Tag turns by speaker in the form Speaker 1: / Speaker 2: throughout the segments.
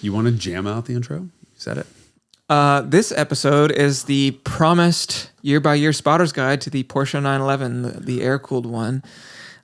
Speaker 1: You want to jam out the intro? You said it.
Speaker 2: This episode is the promised year-by-year spotter's guide to the Porsche 911, the air-cooled one.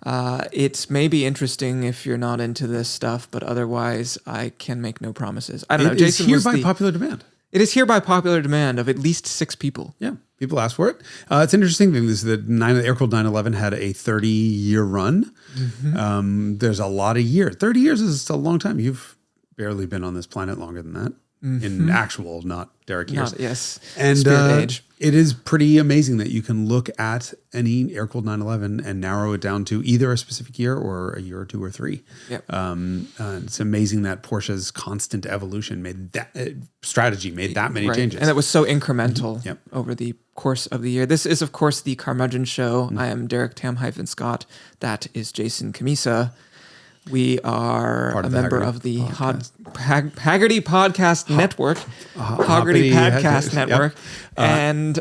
Speaker 2: It may be interesting if you're not into this stuff, but otherwise I can make no promises. I don't know.
Speaker 1: Jason, here by popular demand.
Speaker 2: It is here by popular demand of at least 6 people.
Speaker 1: Yeah, people asked for it. It's an interesting thing. This is the air-cooled 911 had a 30-year run. Mm-hmm. There's a lot of years. 30 years is a long time. You've barely been on this planet longer than that. Mm-hmm. In actual, not Derek years.
Speaker 2: Yes.
Speaker 1: And
Speaker 2: age.
Speaker 1: It is pretty amazing that you can look at any air-cooled 911 and narrow it down to either a specific year or a year or 2 or 3.
Speaker 2: Yep.
Speaker 1: It's amazing that Porsche's constant evolution made that strategy made that many changes.
Speaker 2: And it was so incremental over the course of the year. This is, of course, the Carmudgeon Show. Mm-hmm. I am Derek Tam-Scott. That is Jason Cammisa. We are a member of the Haggerty Podcast Network, Haggerty Podcast Network, and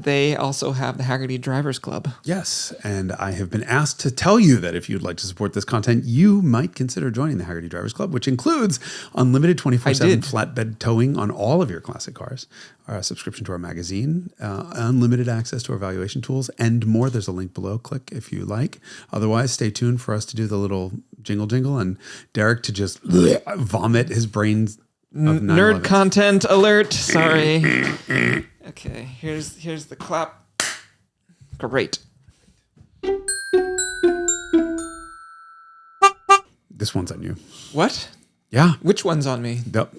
Speaker 2: they also have the Haggerty Drivers Club.
Speaker 1: Yes, and I have been asked to tell you that if you'd like to support this content, you might consider joining the Haggerty Drivers Club, which includes unlimited 24/7 flatbed towing on all of your classic cars, a subscription to our magazine, unlimited access to our valuation tools, and more. There's a link below. Click if you like. Otherwise, stay tuned for us to do the little jingle and Derek to just vomit his brains.
Speaker 2: Nerd content alert. Sorry. Okay, here's the clap. Great.
Speaker 1: This one's on you.
Speaker 2: What?
Speaker 1: Yeah.
Speaker 2: Which one's on me?
Speaker 1: The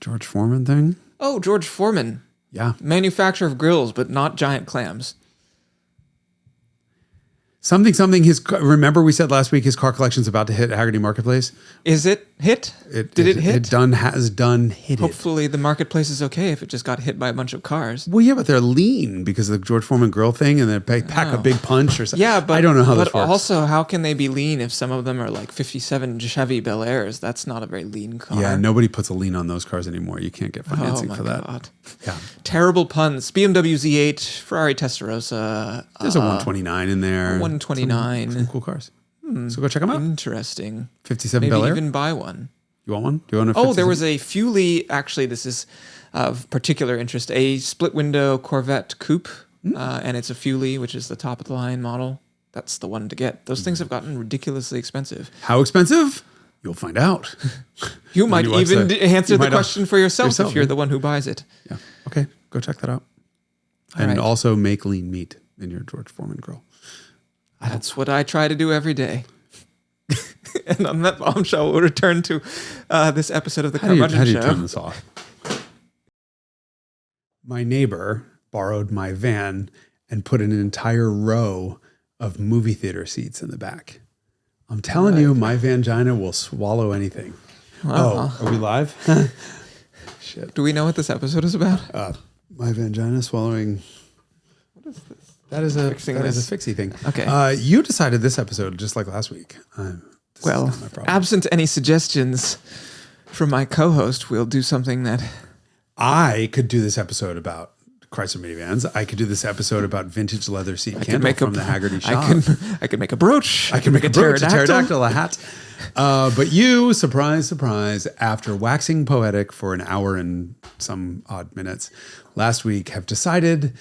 Speaker 1: George Foreman thing.
Speaker 2: Oh, George Foreman.
Speaker 1: Yeah.
Speaker 2: Manufacturer of grills, but not giant clams.
Speaker 1: Something. Remember we said last week his car collection's about to hit Haggerty Marketplace.
Speaker 2: Is it hit? Did it hit?
Speaker 1: It has hit.
Speaker 2: Hopefully the marketplace is okay if it just got hit by a bunch of cars.
Speaker 1: Well, yeah, but they're lean because of the George Foreman grill thing, and they pack a big punch or something.
Speaker 2: Yeah, but
Speaker 1: I don't know how this works.
Speaker 2: But also, how can they be lean if some of them are like 57 Chevy Bel Airs? That's not a very lean car.
Speaker 1: Yeah, nobody puts a lean on those cars anymore. You can't get financing for that.
Speaker 2: God.
Speaker 1: Yeah,
Speaker 2: terrible puns. BMW Z8, Ferrari Testarossa.
Speaker 1: There's a 129 in there.
Speaker 2: 129.
Speaker 1: Some cool cars. So go check them out.
Speaker 2: Interesting.
Speaker 1: 57 Bel Air.
Speaker 2: Maybe even buy one.
Speaker 1: You want one? Do you want a 57?
Speaker 2: Oh, there was a Fuley. Actually, this is of particular interest. A split window Corvette coupe, and it's a Fuley, which is the top of the line model. That's the one to get. Those things have gotten ridiculously expensive.
Speaker 1: How expensive? You'll find out.
Speaker 2: You might even answer the question for yourself if you're the one who buys it.
Speaker 1: Yeah. Okay. Go check that out. And also make lean meat in your George Foreman grill.
Speaker 2: That's what I try to do every day. And on that bombshell, we'll return to this episode of the Carmudgeon Show.
Speaker 1: How do you turn this off? My neighbor borrowed my van and put an entire row of movie theater seats in the back. I'm telling you, my van Jynah will swallow anything. Oh, are we live? Shit.
Speaker 2: Do we know what this episode is about?
Speaker 1: My van Jynah swallowing... What is this? That is a fixie thing.
Speaker 2: Okay.
Speaker 1: You decided this episode just like last week.
Speaker 2: Well, absent any suggestions from my co-host, we'll do something that...
Speaker 1: I could do this episode about Chrysler minivans. I could do this episode about vintage leather seat candle from the Haggerty shop.
Speaker 2: I could make a brooch.
Speaker 1: I could make a brooch, a pterodactyl, a hat. But you, surprise, surprise, after waxing poetic for an hour and some odd minutes last week, have decided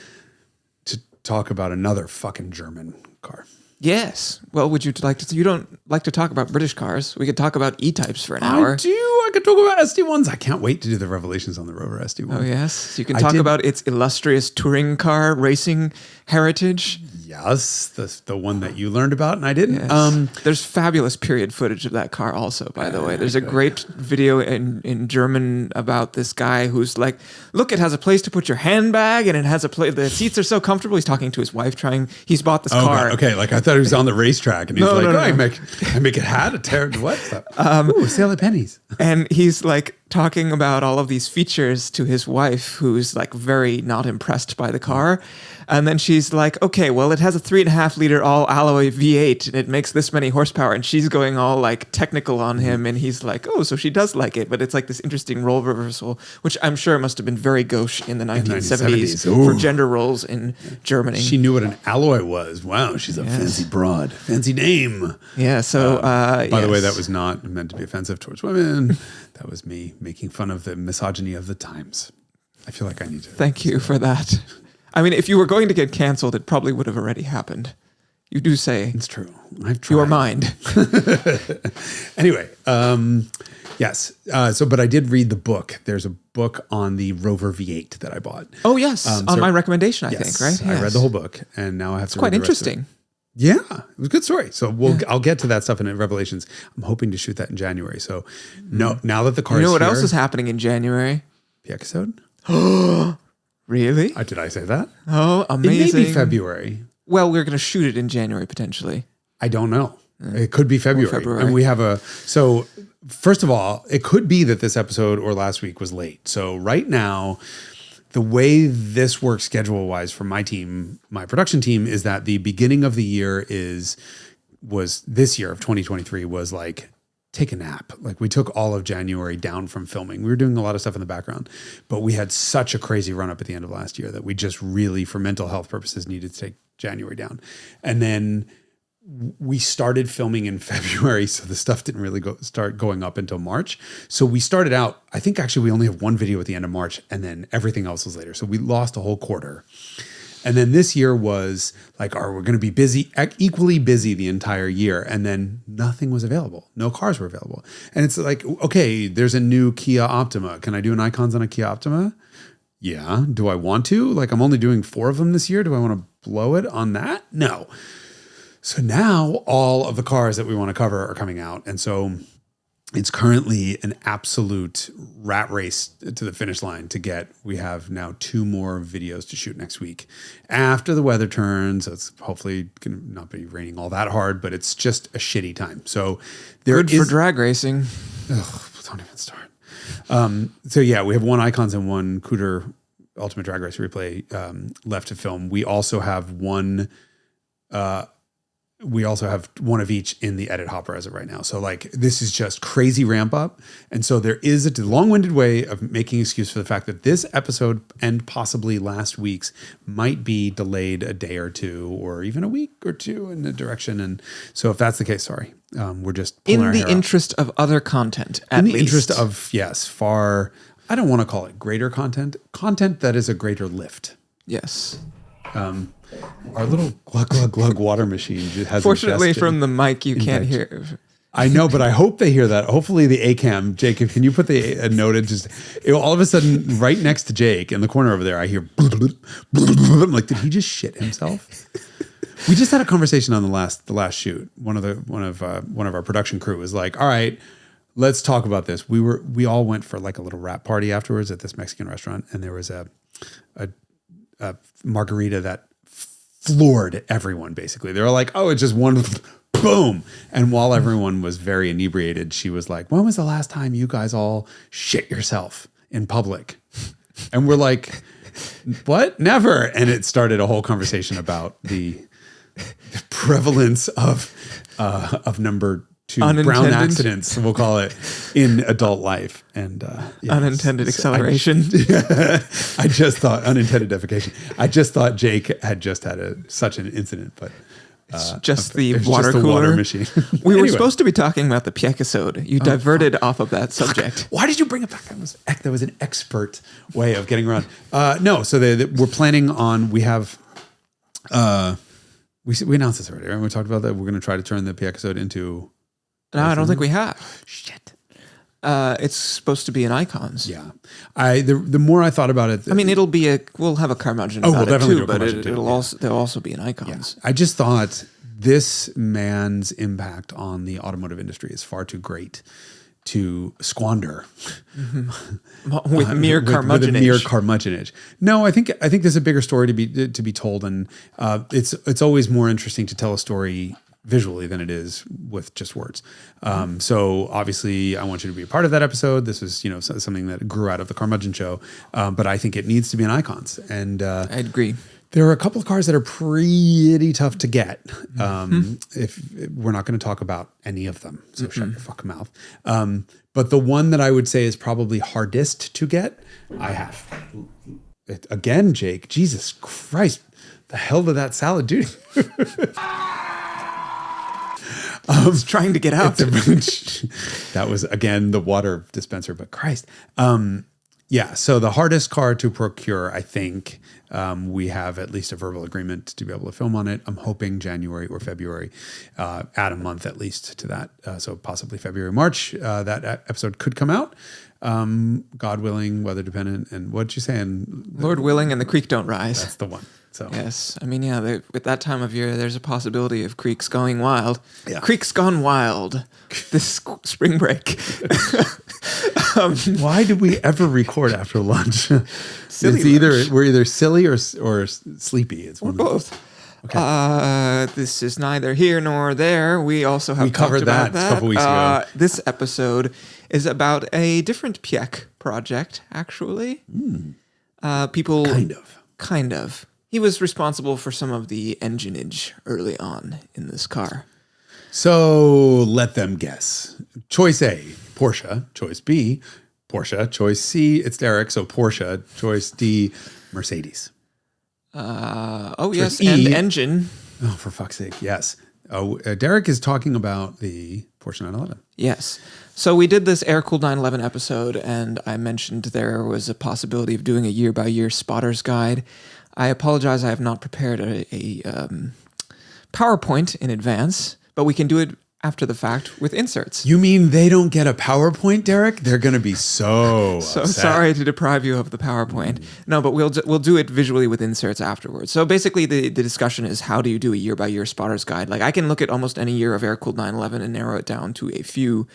Speaker 1: to talk about another fucking German car.
Speaker 2: Yes. Well, would you like to? You don't like to talk about British cars. We could talk about E-types for an hour.
Speaker 1: I do. I could talk about SD1s. I can't wait to do the revelations on the Rover SD1.
Speaker 2: Oh, yes. You can talk about its illustrious touring car racing heritage.
Speaker 1: Yes. The one that you learned about and I didn't.
Speaker 2: Yes. There's fabulous period footage of that car also, by the way. There's a great video in German about this guy who's like, look, it has a place to put your handbag and it has a place. The seats are so comfortable. He's talking to his wife he's bought this car.
Speaker 1: Okay. Like I thought he was on the racetrack and he's I make a hat, a tear, what? Ooh, sale at pennies.
Speaker 2: And he's like talking about all of these features to his wife, who's like very not impressed by the car. And then she's like, okay, well, it has a 3.5 liter all alloy V8 and it makes this many horsepower. And she's going all like technical on him. And he's like, oh, so she does like it. But it's like this interesting role reversal, which I'm sure must have been very gauche in the 1970s for gender roles in Germany.
Speaker 1: She knew what an alloy was. Wow, she's a fancy broad. Fancy name.
Speaker 2: Yeah, so...
Speaker 1: by the way, that was not meant to be offensive towards women. That was me making fun of the misogyny of the times. I feel like I need to...
Speaker 2: Thank you for that. I mean, if you were going to get canceled, it probably would have already happened. You do say...
Speaker 1: It's true. I've tried.
Speaker 2: Your mind.
Speaker 1: Anyway, yes. But I did read the book. There's a book on the Rover V8 that I bought.
Speaker 2: Oh, yes. On my recommendation, I think, right?
Speaker 1: I read the whole book, and now I have to read
Speaker 2: quite interesting.
Speaker 1: Yeah, it was a good story. So I'll get to that stuff in Revelations. I'm hoping to shoot that in January. So now that the car is here...
Speaker 2: You know what else is happening in January?
Speaker 1: Piëchisode?
Speaker 2: Really?
Speaker 1: Did I say that?
Speaker 2: Oh, amazing.
Speaker 1: It may be February.
Speaker 2: Well, we're going to shoot it in January, potentially.
Speaker 1: I don't know. It could be February. And we have so first of all, it could be that this episode or last week was late. So right now, the way this works schedule-wise for my team, my production team, is that the beginning of the year was this year of 2023 was like, take a nap. Like we took all of January down from filming. We were doing a lot of stuff in the background, but we had such a crazy run up at the end of last year that we just really, for mental health purposes, needed to take January down. And then we started filming in February, so the stuff didn't really start going up until March. So we started out, I think actually we only have one video at the end of March, and then everything else was later. So we lost a whole quarter. And then this year was like, we're going to be busy, equally busy the entire year. And then nothing was available. No cars were available. And it's like, okay, there's a new Kia Optima. Can I do an icons on a Kia Optima? Yeah. Do I want to? Like, I'm only doing 4 of them this year. Do I want to blow it on that? No. So now all of the cars that we want to cover are coming out. And so it's currently an absolute rat race to the finish line we have now 2 more videos to shoot next week after the weather turns. So it's hopefully going to not be raining all that hard, but it's just a shitty time. So
Speaker 2: good for drag racing.
Speaker 1: Don't even start. So yeah, we have 1 Icons and 1 Cooter Ultimate Drag Race Replay left to film. We also have one one of each in the edit hopper as of right now. So like, this is just crazy ramp up. And so there is a long-winded way of making excuse for the fact that this episode and possibly last week's might be delayed a day or 2 or even a week or 2 in the direction. And so if that's the case, sorry, we're just
Speaker 2: in the interest of other content,
Speaker 1: in the interest of, far, I don't want to call it greater content that is a greater lift.
Speaker 2: Yes.
Speaker 1: Our little glug, glug, glug water machine has.
Speaker 2: Fortunately, from the mic, you can't hear.
Speaker 1: I know, but I hope they hear that. Hopefully, the ACAM, Jacob, can you put a note in? All of a sudden, right next to Jake in the corner over there, I hear. I'm like, did he just shit himself? We just had a conversation on the last shoot. One of our production crew was like, all right, let's talk about this. We all went for like a little wrap party afterwards at this Mexican restaurant, and there was a margarita that floored everyone. Basically, they were like, "Oh, it's just one boom!" And while everyone was very inebriated, she was like, "When was the last time you guys all shit yourself in public?" And we're like, "What? Never!" And it started a whole conversation about the prevalence of number 2 brown accidents, we'll call it, in adult life. And
Speaker 2: unintended acceleration.
Speaker 1: I just thought unintended defecation. I just thought Jake had just had such an incident, but
Speaker 2: it's just the water cooler.
Speaker 1: Water machine.
Speaker 2: We were supposed to be talking about the Piëchisode. You diverted off of that subject.
Speaker 1: Why did you bring it back? That was an expert way of getting around. No, so we're planning on. We have. We announced this already, right? We talked about that. We're going to try to turn the Piëchisode into.
Speaker 2: No, I don't think we have.
Speaker 1: Shit.
Speaker 2: It's supposed to be in icons.
Speaker 1: Yeah. The more I thought about it.
Speaker 2: I mean, we'll have a Carmudgeon about it too, but there'll also be in icons.
Speaker 1: Yeah. I just thought this man's impact on the automotive industry is far too great to squander
Speaker 2: with mere
Speaker 1: curmudgeonage. No, I think there's a bigger story to be told, and it's always more interesting to tell a story visually than it is with just words. So obviously I want you to be a part of that episode. This was, something that grew out of the Carmudgeon Show. But I think it needs to be in icons. And
Speaker 2: I agree.
Speaker 1: There are a couple of cars that are pretty tough to get. If we're not going to talk about any of them, so shut your fucking mouth. But the one that I would say is probably hardest to get, I have. Again, Jake, Jesus Christ, the hell did that salad do?
Speaker 2: I was trying to get out.
Speaker 1: That was, again, the water dispenser, but Christ. So the hardest car to procure, I think, we have at least a verbal agreement to be able to film on it. I'm hoping January or February, add a month at least to that. So possibly February, March, that episode could come out. God willing, weather dependent. And what'd you say?
Speaker 2: Lord willing and the creek don't rise.
Speaker 1: That's the one. So
Speaker 2: yes, I mean, with that time of year, there's a possibility of creeks going wild.
Speaker 1: Yeah.
Speaker 2: Creeks gone wild this spring break.
Speaker 1: Why did we ever record after lunch?
Speaker 2: Silly lunch.
Speaker 1: We're either silly or sleepy. It's
Speaker 2: or both. Okay. This is neither here nor there. We also have
Speaker 1: covered
Speaker 2: talked about
Speaker 1: that a couple weeks ago.
Speaker 2: This episode is about a different Piëch project, actually. People kind of. He was responsible for some of the engineage early on in this car.
Speaker 1: So let them guess. Choice A, Porsche. Choice B, Porsche. Choice C, it's Derek, so Porsche. Choice D, Mercedes.
Speaker 2: Yes, E, and engine.
Speaker 1: Oh, for fuck's sake, yes. Derek is talking about the Porsche 911.
Speaker 2: Yes. So we did this Air-Cooled 911 episode, and I mentioned there was a possibility of doing a year-by-year spotter's guide. I apologize, I have not prepared a PowerPoint in advance, but we can do it after the fact with inserts.
Speaker 1: You mean they don't get a PowerPoint, Derek? They're going to be so upset.
Speaker 2: Sorry to deprive you of the PowerPoint. No, but we'll do it visually with inserts afterwards. So basically the discussion is, how do you do a year-by-year spotter's guide? Like, I can look at almost any year of Air-Cooled 911 and narrow it down to a few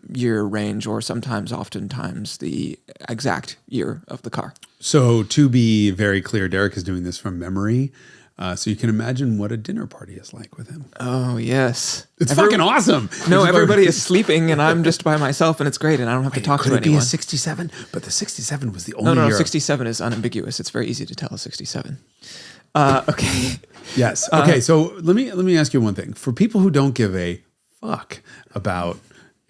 Speaker 2: year range, or oftentimes the exact year of the car.
Speaker 1: So to be very clear, Derek is doing this from memory. So you can imagine what a dinner party is like with him.
Speaker 2: Oh, yes.
Speaker 1: It's fucking awesome.
Speaker 2: No, everybody is sleeping and I'm just by myself and it's great and I don't have to talk to anyone.
Speaker 1: Could it be a 67? But the 67 was the only
Speaker 2: No,
Speaker 1: year.
Speaker 2: 67 is unambiguous. It's very easy to tell a 67. Okay.
Speaker 1: Yes. Okay, so let me ask you one thing. For people who don't give a fuck about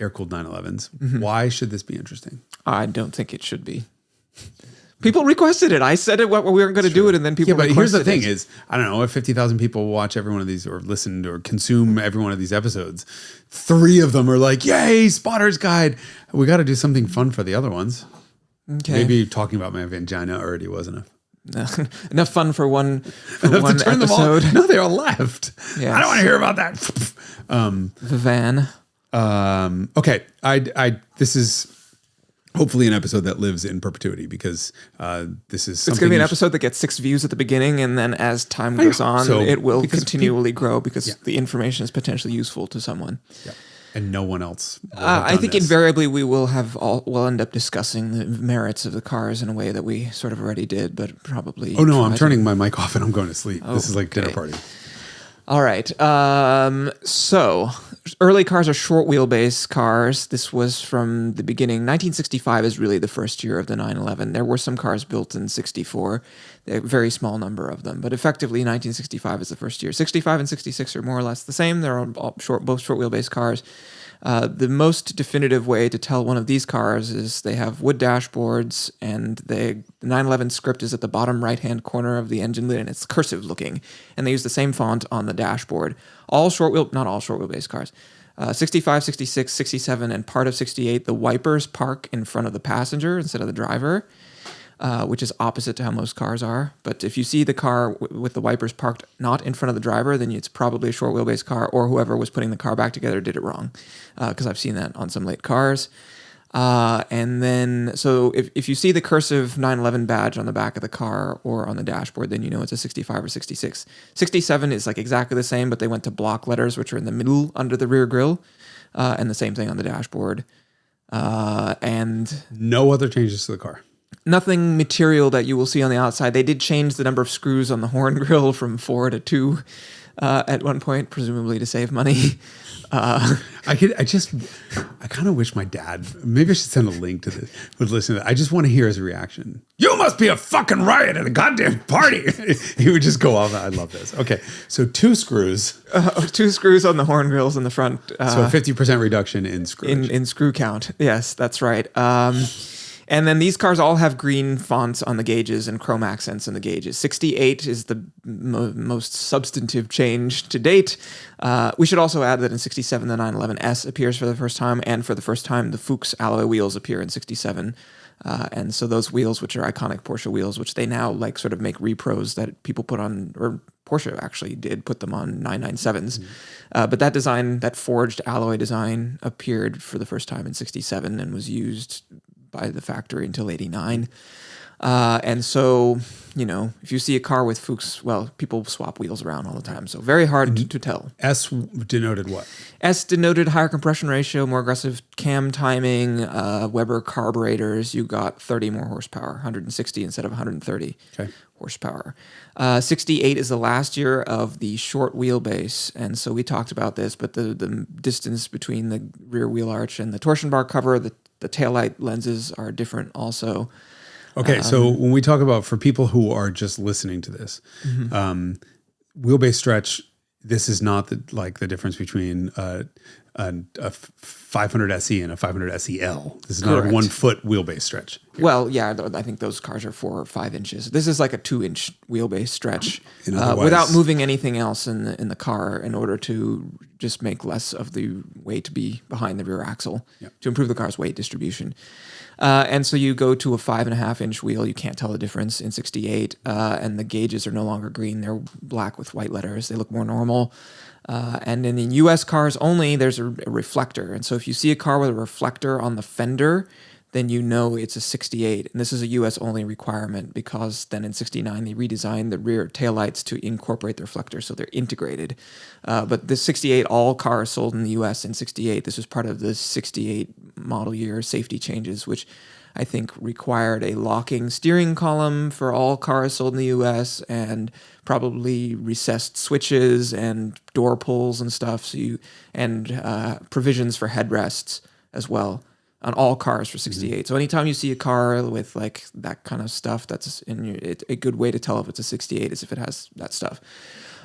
Speaker 1: air-cooled 911s, why should this be interesting?
Speaker 2: I don't think it should be. People requested it. I said it. We weren't going to do it, and then people.
Speaker 1: Yeah, but here's the thing: is I don't know if 50,000 people watch every one of these, or listen or consume every one of these episodes. 3 of them are like, "Yay, Spotter's Guide!" We got to do something fun for the other ones. Okay. Maybe talking about my Jynah already was enough.
Speaker 2: Enough fun for one episode.
Speaker 1: No, they all left.
Speaker 2: Yes.
Speaker 1: I don't want to hear about that.
Speaker 2: The van.
Speaker 1: Okay, this is hopefully an episode that lives in perpetuity, because this is something.
Speaker 2: It's going to be an episode that gets 6 views at the beginning, and then as time goes on, it will continually grow because the information is potentially useful to someone. Yeah.
Speaker 1: And no one else.
Speaker 2: I think invariably we'll end up discussing the merits of the cars in a way that we sort of already did, but probably.
Speaker 1: Oh no, I'm turning my mic off and I'm going to sleep. This is like dinner party.
Speaker 2: All right. So early cars are short wheelbase cars. This was from the beginning. 1965 is really the first year of the 911. There were some cars built in 64, a very small number of them, but effectively 1965 is the first year. 65 and 66 are more or less the same. They're both short wheelbase cars. The most definitive way to tell one of these cars is they have wood dashboards, and the 911 script is at the bottom right-hand corner of the engine lid, and it's cursive looking. And they use the same font on the dashboard. Not all short wheelbase cars. 65, 66, 67, and part of 68, the wipers park in front of the passenger instead of the driver, which is opposite to how most cars are. But if you see the car with the wipers parked not in front of the driver, then it's probably a short wheelbase car, or whoever was putting the car back together did it wrong, because I've seen that on some late cars. And then, so if you see the cursive 911 badge on the back of the car or on the dashboard, then you know it's a 65 or 66. 67 is like exactly the same, but they went to block letters, which are in the middle under the rear grille, and the same thing on the dashboard. And
Speaker 1: no other changes to the car.
Speaker 2: Nothing material that you will see on the outside. They did change the number of screws on the horn grille from 4 to 2. at one point, presumably to save money.
Speaker 1: I kind of wish my dad, maybe I should send a link to this, would listen to that. I just want to hear his reaction. You must be a fucking riot at a goddamn party. He would just go off. I love this. Okay. So 2 screws.
Speaker 2: 2 screws on the horn grills in the front.
Speaker 1: So a 50% reduction in screws.
Speaker 2: In screw count. Yes, that's right. And then these cars all have green fonts on the gauges and chrome accents in the gauges. 68 is the most substantive change to date. We should also add that in 67, the 911S appears for the first time, and for the first time, the Fuchs alloy wheels appear in 67. And so those wheels, which are iconic Porsche wheels, which they now like sort of make repros that people put on, or Porsche actually did put them on 997s. But that design, that forged alloy design, appeared for the first time in 67 and was used by the factory until 89. And so, if you see a car with Fuchs, well, people swap wheels around all the time. So very hard to tell.
Speaker 1: S denoted what?
Speaker 2: S denoted higher compression ratio, more aggressive cam timing, Weber carburetors. You got 30 more horsepower, 160 instead of 130 horsepower. 68 is the last year of the short wheelbase. And so we talked about this, but the distance between the rear wheel arch and the torsion bar cover, the taillight lenses are different also.
Speaker 1: Okay, so when we talk about, for people who are just listening to this, wheelbase stretch, this is not the difference between a 500 SE and a 500 SEL. This is not a 1 foot wheelbase stretch.
Speaker 2: Well, yeah, I think those cars are 4 or 5 inches. This is like a 2-inch wheelbase stretch without moving anything else in the car in order to just make less of the weight be behind the rear axle to improve the car's weight distribution. And so you go to a 5.5-inch wheel. You can't tell the difference in 68, and the gauges are no longer green. They're black with white letters. They look more normal. And in the U.S. cars only, there's a reflector. And so if you see a car with a reflector on the fender, then you know it's a 68. And this is a U.S. only requirement because then in 69, they redesigned the rear taillights to incorporate the reflector, so they're integrated. But the 68, all cars sold in the U.S. in 68, this was part of the 68 model year safety changes, which I think required a locking steering column for all cars sold in the U.S. and probably recessed switches and door pulls and stuff. And provisions for headrests as well on all cars for 68. So anytime you see a car with like that kind of stuff, that's a good way to tell if it's a 68 is if it has that stuff.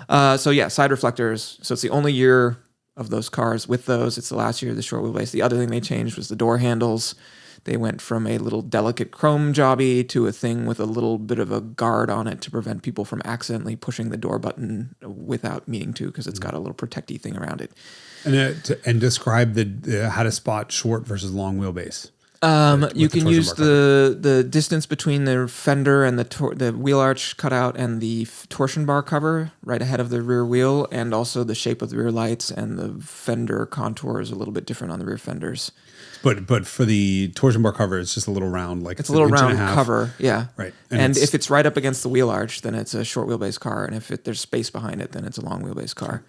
Speaker 2: Side reflectors. So it's the only year of those cars with those. It's the last year of the short wheelbase. The other thing they changed was the door handles. They went from a little delicate chrome jobby to a thing with a little bit of a guard on it to prevent people from accidentally pushing the door button without meaning to, because it's got a little protecty thing around it.
Speaker 1: And describe how to spot short versus long wheelbase.
Speaker 2: You can use the distance between the fender and the wheel arch cutout and the torsion bar cover right ahead of the rear wheel, and also the shape of the rear lights, and the fender contour is a little bit different on the rear fenders.
Speaker 1: But for the torsion bar cover, it's just a little round, like
Speaker 2: it's a little round cover, yeah.
Speaker 1: Right.
Speaker 2: And if it's right up against the wheel arch, then it's a short wheelbase car, and if there's space behind it, then it's a long wheelbase car.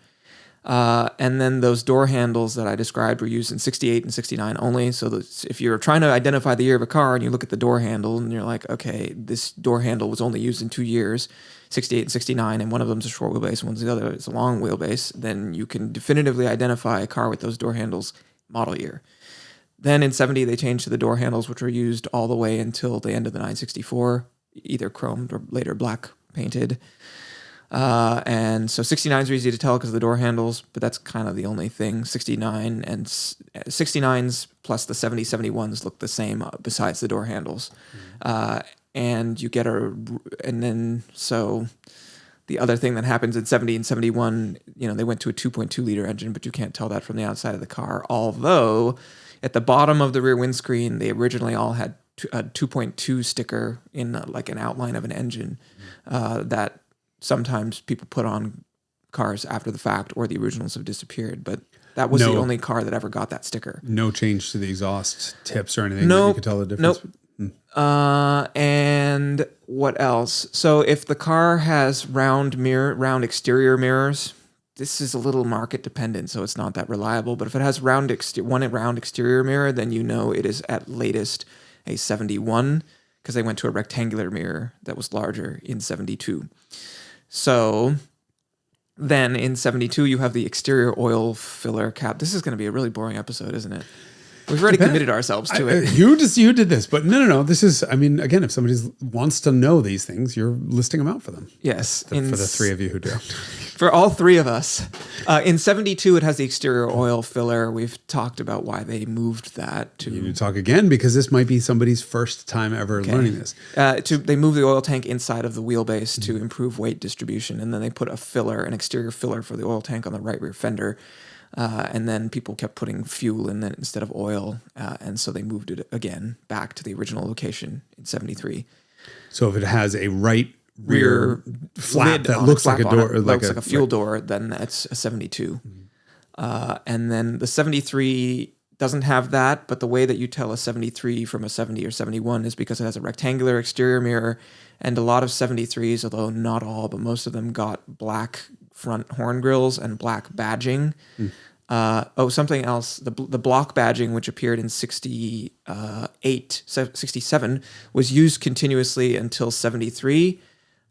Speaker 2: And then those door handles that I described were used in 68 and 69 only. So that if you're trying to identify the year of a car and you look at the door handle and you're like, okay, this door handle was only used in 2 years, 68 and 69, and one of them's a short wheelbase and one's the other is a long wheelbase, then you can definitively identify a car with those door handles model year. Then in 70, they changed to the door handles, which were used all the way until the end of the 964, either chromed or later black painted. And so 69s are easy to tell because of the door handles, but that's kind of the only thing. 69 and 69s plus the 70, 71s look the same besides the door handles. And you get so the other thing that happens in 70 and 71, they went to a 2.2 liter engine, but you can't tell that from the outside of the car. Although at the bottom of the rear windscreen, they originally all had a 2.2 sticker in like an outline of an engine that sometimes people put on cars after the fact, or the originals have disappeared. But that was the only car that ever got that sticker. No
Speaker 1: change to the exhaust tips or anything that you could tell the difference?
Speaker 2: Nope. And what else? So if the car has round exterior mirrors, this is a little market dependent, so it's not that reliable. But if it has one round exterior mirror, then you know it is at latest a 71, because they went to a rectangular mirror that was larger in 72. So Then in 72, you have the exterior oil filler cap. This is going to be a really boring episode, isn't it? We've already committed ourselves to it.
Speaker 1: You did this, but no. This is, I mean, again, if somebody wants to know these things, you're listing them out for them.
Speaker 2: Yes.
Speaker 1: For the three of you who do.
Speaker 2: For all three of us. In 72, it has the exterior oil filler. We've talked about why they moved that to...
Speaker 1: You need to talk again, because this might be somebody's first time ever learning this.
Speaker 2: They moved the oil tank inside of the wheelbase to improve weight distribution, and then they put an exterior filler for the oil tank on the right rear fender. And then people kept putting fuel in it instead of oil, and so they moved it again back to the original location in 73.
Speaker 1: So if it has a right rear flap that looks like a door,
Speaker 2: looks like a fuel door, then that's a 72. And then the 73 doesn't have that, but the way that you tell a 73 from a 70 or 71 is because it has a rectangular exterior mirror, and a lot of 73s, although not all, but most of them got black front horn grills and black badging. Something else. The block badging, which appeared in 67, was used continuously until 73.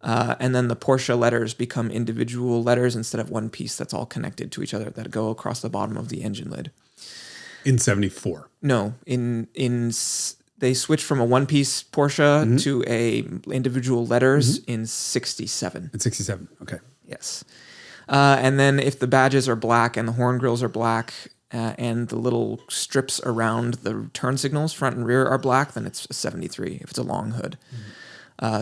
Speaker 2: And then the Porsche letters become individual letters instead of one piece that's all connected to each other that go across the bottom of the engine lid.
Speaker 1: In 74?
Speaker 2: No. They switched from a one-piece Porsche to a individual letters in 67.
Speaker 1: In 67, okay.
Speaker 2: Yes. And then if the badges are black and the horn grills are black and the little strips around the turn signals, front and rear, are black, then it's a 73 if it's a long hood.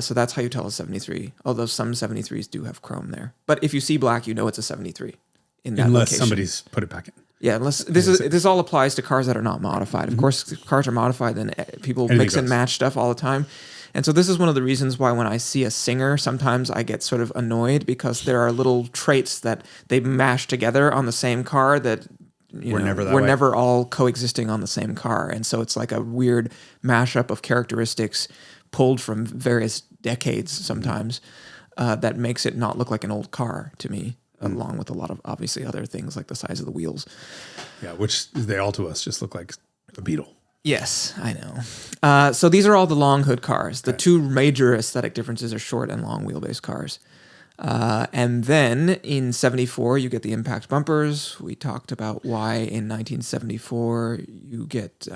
Speaker 2: So that's how you tell a 73, although some 73s do have chrome there. But if you see black, you know it's a 73 in that
Speaker 1: unless
Speaker 2: location.
Speaker 1: Somebody's put it back in.
Speaker 2: Yeah, unless this all applies to cars that are not modified. Of course, if cars are modified, then people mix and match stuff all the time. And so this is one of the reasons why when I see a Singer, sometimes I get sort of annoyed because there are little traits that they mash together on the same car that we're never all coexisting on the same car. And so it's like a weird mashup of characteristics pulled from various decades sometimes that makes it not look like an old car to me, along with a lot of obviously other things like the size of the wheels.
Speaker 1: Yeah, which they all to us just look like a Beetle.
Speaker 2: Yes, I know. So these are all the long hood cars. The two major aesthetic differences are short and long wheelbase cars. And then in 74, you get the impact bumpers. We talked about why in 1974 you get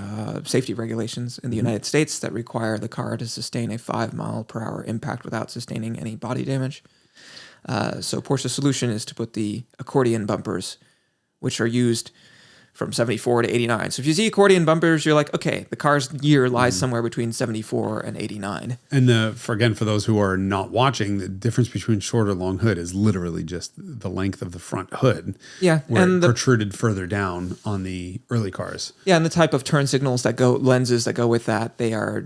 Speaker 2: safety regulations in the United States that require the car to sustain a 5 mile per hour impact without sustaining any body damage. So Porsche's solution is to put the accordion bumpers, which are used from 74 to 89. So if you see accordion bumpers, you're like, okay, the car's year lies somewhere between 74 and 89.
Speaker 1: And for those who are not watching, the difference between short or long hood is literally just the length of the front hood.
Speaker 2: Yeah.
Speaker 1: Where it protruded further down on the early cars.
Speaker 2: Yeah, and the type of turn signals lenses that go with that, they are,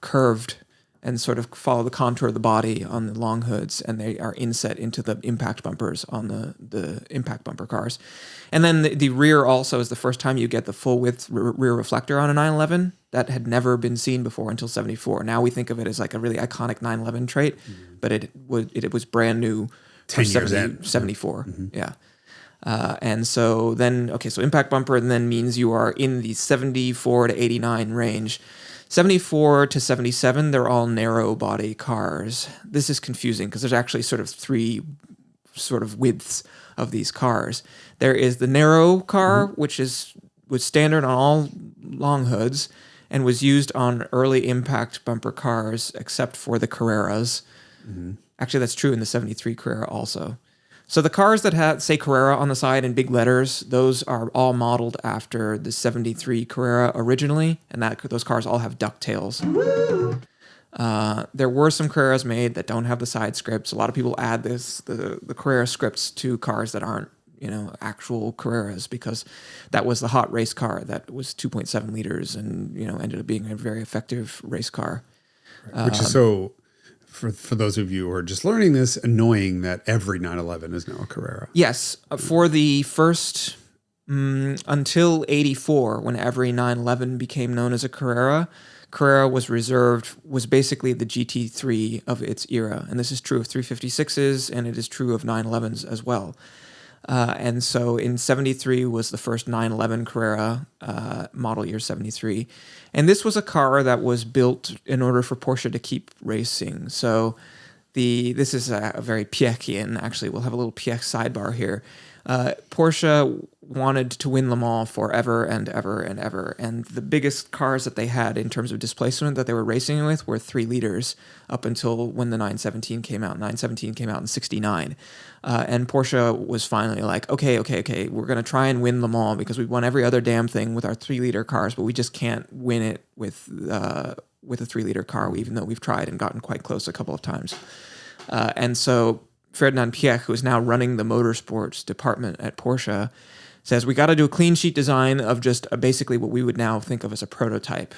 Speaker 2: curved and sort of follow the contour of the body on the long hoods, and they are inset into the impact bumpers on the impact bumper cars. And then the rear also is the first time you get the full width rear reflector on a 911. That had never been seen before until 74. Now we think of it as like a really iconic 911 trait, but it was brand new
Speaker 1: 10 years in.
Speaker 2: 74. Yeah. And so then, so impact bumper then means you are in the 74 to 89 range. 74 to 77, they're all narrow body cars. This is confusing because there's actually sort of three sort of widths of these cars. There is the narrow car, which was standard on all long hoods and was used on early impact bumper cars, except for the Carreras. Actually, that's true in the 73 Carrera also. So the cars that say Carrera on the side in big letters, those are all modeled after the 73 Carrera originally, and those cars all have ducktails. There were some Carreras made that don't have the side scripts. A lot of people add the Carrera scripts to cars that aren't, actual Carreras, because that was the hot race car that was 2.7 liters and, ended up being a very effective race car.
Speaker 1: Which is so... For those of you who are just learning this, annoying that every 911 is now a Carrera.
Speaker 2: Yes. For the first, until 84, when every 911 became known as a Carrera was basically the GT3 of its era. And this is true of 356s, and it is true of 911s as well. And so in 73 was the first 911 Carrera, model year 73. And this was a car that was built in order for Porsche to keep racing. So This is a very Piëchian, actually. We'll have a little Piëch sidebar here. Porsche wanted to win Le Mans forever and ever and ever. And the biggest cars that they had in terms of displacement that they were racing with were 3 liters up until when the 917 came out. 917 came out in 69. And Porsche was finally like, okay, we're going to try and win Le Mans because we've won every other damn thing with our 3-liter cars, but we just can't win it with a 3-liter car, even though we've tried and gotten quite close a couple of times. And so Ferdinand Piëch, who is now running the motorsports department at Porsche, says we got to do a clean sheet design of just basically what we would now think of as a prototype,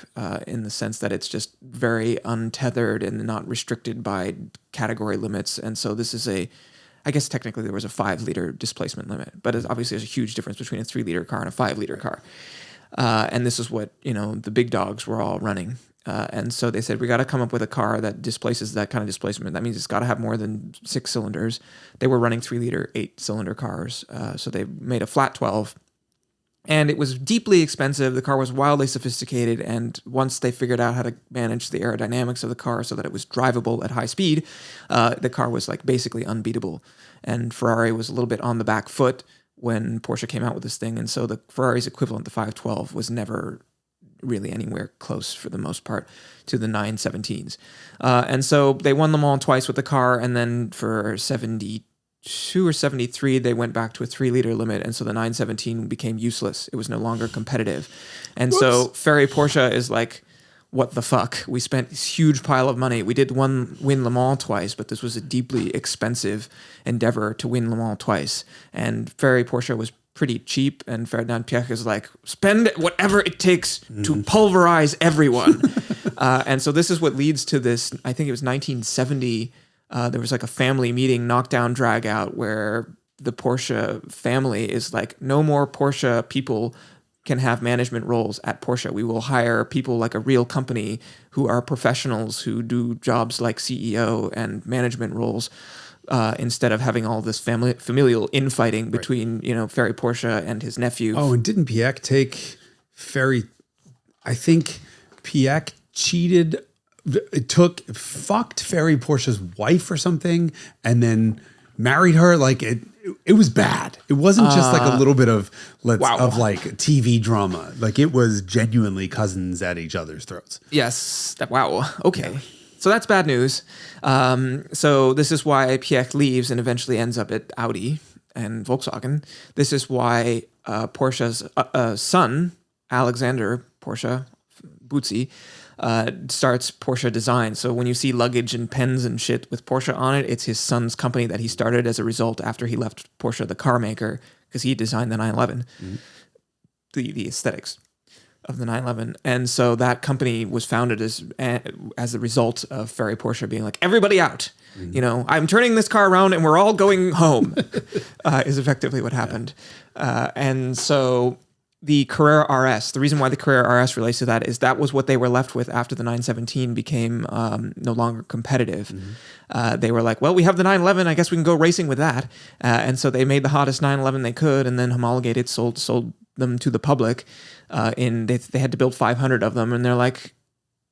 Speaker 2: in the sense that it's just very untethered and not restricted by category limits. And so this is I guess technically there was a 5-liter displacement limit, but obviously there's a huge difference between a 3-liter car and a 5-liter car. And this is what, the big dogs were all running. And so they said, we got to come up with a car that displaces that kind of displacement. That means it's got to have more than 6 cylinders. They were running 3-liter, 8-cylinder cars. So they made a flat 12. And it was deeply expensive. The car was wildly sophisticated. And once they figured out how to manage the aerodynamics of the car so that it was drivable at high speed, the car was like basically unbeatable. And Ferrari was a little bit on the back foot when Porsche came out with this thing. And so the Ferrari's equivalent, the 512, was never really anywhere close for the most part to the 917s. And so they won them all twice with the car, and then for 72 or 73, they went back to a 3-liter limit, and so the 917 became useless. It was no longer competitive. And so Ferry Porsche is like, what the fuck? We spent this huge pile of money. We did win Le Mans twice, but this was a deeply expensive endeavor to win Le Mans twice. And Ferry Porsche was pretty cheap, and Ferdinand Piëch is like, spend whatever it takes to pulverize everyone. And so this is what leads to this, I think it was 1970, there was like a family meeting, knockdown, drag out, where the Porsche family is like, no more Porsche people can have management roles at Porsche. We will hire people like a real company who are professionals who do jobs like CEO and management roles. Instead of having all this familial infighting between, Ferry Porsche and his nephew.
Speaker 1: Oh, and didn't Piëch take Ferry? I think Piëch cheated. Fucked Ferry Porsche's wife or something, and then married her. Like it was bad. It wasn't just like a little bit of like TV drama. Like it was genuinely cousins at each other's throats.
Speaker 2: Yes. Wow. Okay. Yeah. So that's bad news. So this is why Piëch leaves and eventually ends up at Audi and Volkswagen. This is why Porsche's son, Alexander Porsche, Buzzi, starts Porsche Design. So when you see luggage and pens and shit with Porsche on it, it's his son's company that he started as a result after he left Porsche, the car maker, because he designed the 911, the aesthetics of the 911. And so that company was founded as a result of Ferry Porsche being like, everybody out. I'm turning this car around and we're all going home, is effectively what happened. And so the Carrera RS, the reason why the Carrera RS relates to that is that was what they were left with after the 917 became no longer competitive. They were like, well, we have the 911. I guess we can go racing with that. And so they made the hottest 911 they could and then homologated, sold them to the public. They had to build 500 of them, and they're like,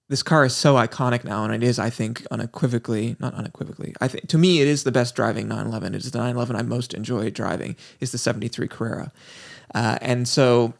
Speaker 2: this car is so iconic now, and it is, I think, not unequivocally, to me, it is the best driving 911. It is the 911 I most enjoy driving, is the 73 Carrera. And so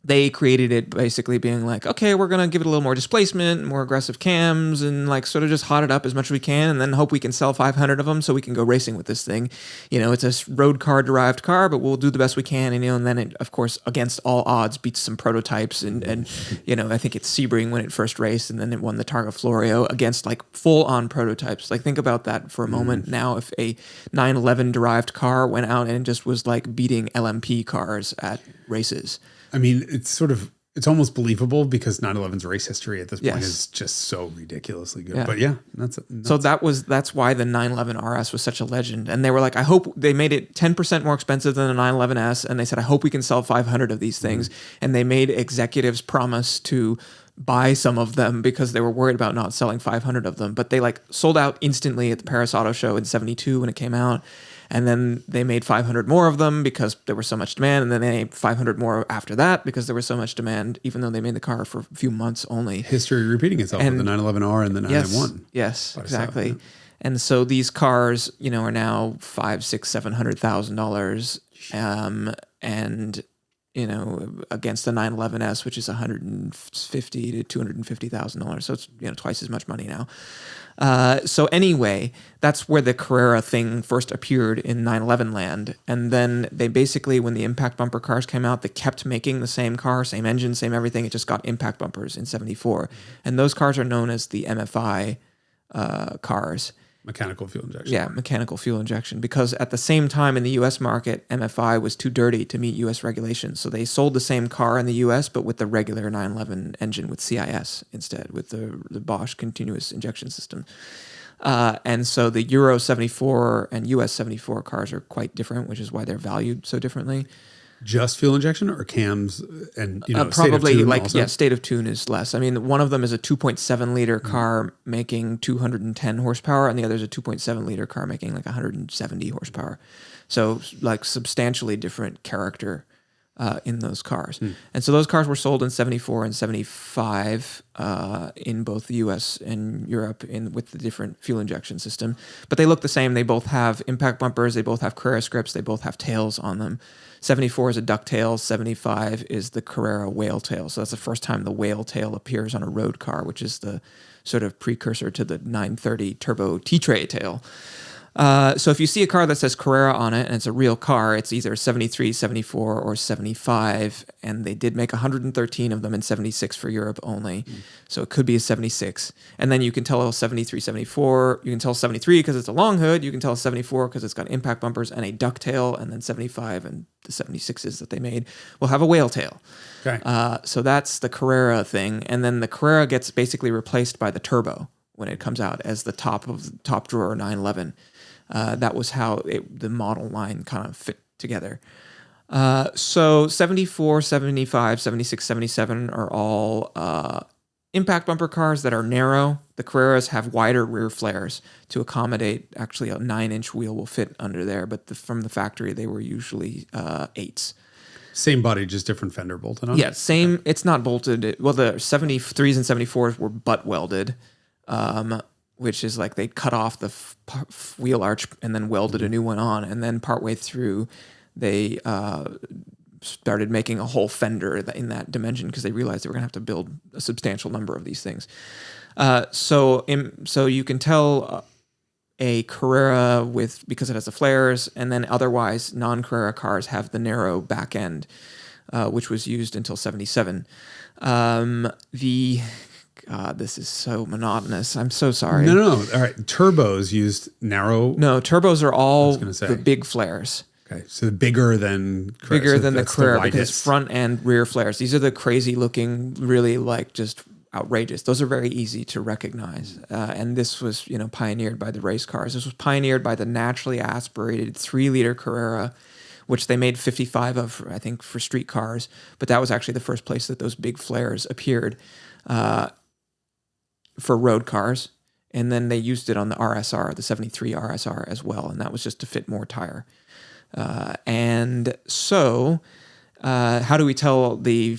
Speaker 2: they created it basically being like, okay, we're going to give it a little more displacement, more aggressive cams, and like sort of just hot it up as much as we can, and then hope we can sell 500 of them so we can go racing with this thing. It's a road car derived car, but we'll do the best we can. And then it, of course, against all odds, beats some prototypes. And I think it's Sebring when it first raced, and then it won the Targa Florio against like full on prototypes. Like think about that for a moment. Now, if a 911 derived car went out and just was like beating LMP cars at races.
Speaker 1: I mean, it's almost believable because 911's race history at this point is just so ridiculously good. Yeah. But yeah,
Speaker 2: so that's why the 911 RS was such a legend. And they were like, I hope they made it 10% more expensive than the 911S. And they said, I hope we can sell 500 of these things. And they made executives promise to buy some of them because they were worried about not selling 500 of them. But they like sold out instantly at the Paris Auto Show in 72 when it came out. And then they made 500 more of them because there was so much demand. And then they made 500 more after that because there was so much demand, even though they made the car for a few months only.
Speaker 1: History repeating itself with the 911R and the 991.
Speaker 2: Yes, exactly. And so these cars, are now $500,000, $600,000, $700,000, and against the 911S, which is $150,000 to $250,000. So it's twice as much money now. So anyway, that's where the Carrera thing first appeared in 911 land. And then they basically, when the impact bumper cars came out, they kept making the same car, same engine, same everything. It just got impact bumpers in 74. And those cars are known as the MFI cars.
Speaker 1: Mechanical fuel injection.
Speaker 2: Yeah, mechanical fuel injection. Because at the same time in the U.S. market, MFI was too dirty to meet U.S. regulations. So they sold the same car in the U.S., but with the regular 911 engine with CIS instead, with the Bosch continuous injection system. And so the Euro 74 and US 74 cars are quite different, which is why they're valued so differently.
Speaker 1: Just fuel injection or cams and
Speaker 2: probably state of tune is less. I mean, one of them is a 2.7 liter car making 210 horsepower, and the other is a 2.7 liter car making like 170 horsepower. So like substantially different character in those cars. And so those cars were sold in 74 and 75 in both the US and Europe with the different fuel injection system. But they look the same. They both have impact bumpers. They both have Carrera scripts. They both have tails on them. 74 is a ducktail. 75 is the Carrera whale tail. So that's the first time the whale tail appears on a road car, which is the sort of precursor to the 930 turbo T-tray tail. So if you see a car that says Carrera on it and it's a real car, it's either 73, 74, or 75. And they did make 113 of them in 76 for Europe only. So it could be a 76. And then you can tell 73, 74. You can tell 73 because it's a long hood. You can tell 74 because it's got impact bumpers and a ducktail. And then 75 and the 76s that they made will have a whale tail.
Speaker 1: Okay.
Speaker 2: So that's the Carrera thing. And then the Carrera gets basically replaced by the turbo when it comes out as the top drawer 911. That was how the model line kind of fit together. So 74, 75, 76, 77 are all impact bumper cars that are narrow. The Carreras have wider rear flares to accommodate, actually a 9-inch wheel will fit under there, but from the factory they were usually 8s.
Speaker 1: Same body, just different fender bolted on?
Speaker 2: Yeah, same. Okay. It's not bolted. The 73s and 74s were butt welded. Which is like they cut off the wheel arch and then welded a new one on. And then partway through, they started making a whole fender in that dimension because they realized they were going to have to build a substantial number of these things. So you can tell a Carrera because it has the flares, and then otherwise non-Carrera cars have the narrow back end, which was used until 77. God, this is so monotonous. I'm so sorry.
Speaker 1: No. All right. Turbos used narrow.
Speaker 2: No, turbos are all the big flares.
Speaker 1: Okay. So bigger than
Speaker 2: the Carrera because front and rear flares. These are the crazy looking, really like just outrageous. Those are very easy to recognize. And this was, pioneered by the race cars. This was pioneered by the naturally aspirated 3-liter Carrera, which they made 55 of, I think, for street cars. But that was actually the first place that those big flares appeared. For road cars, and then they used it on the RSR, the 73 RSR as well, and that was just to fit more tire. And so, how do we tell all the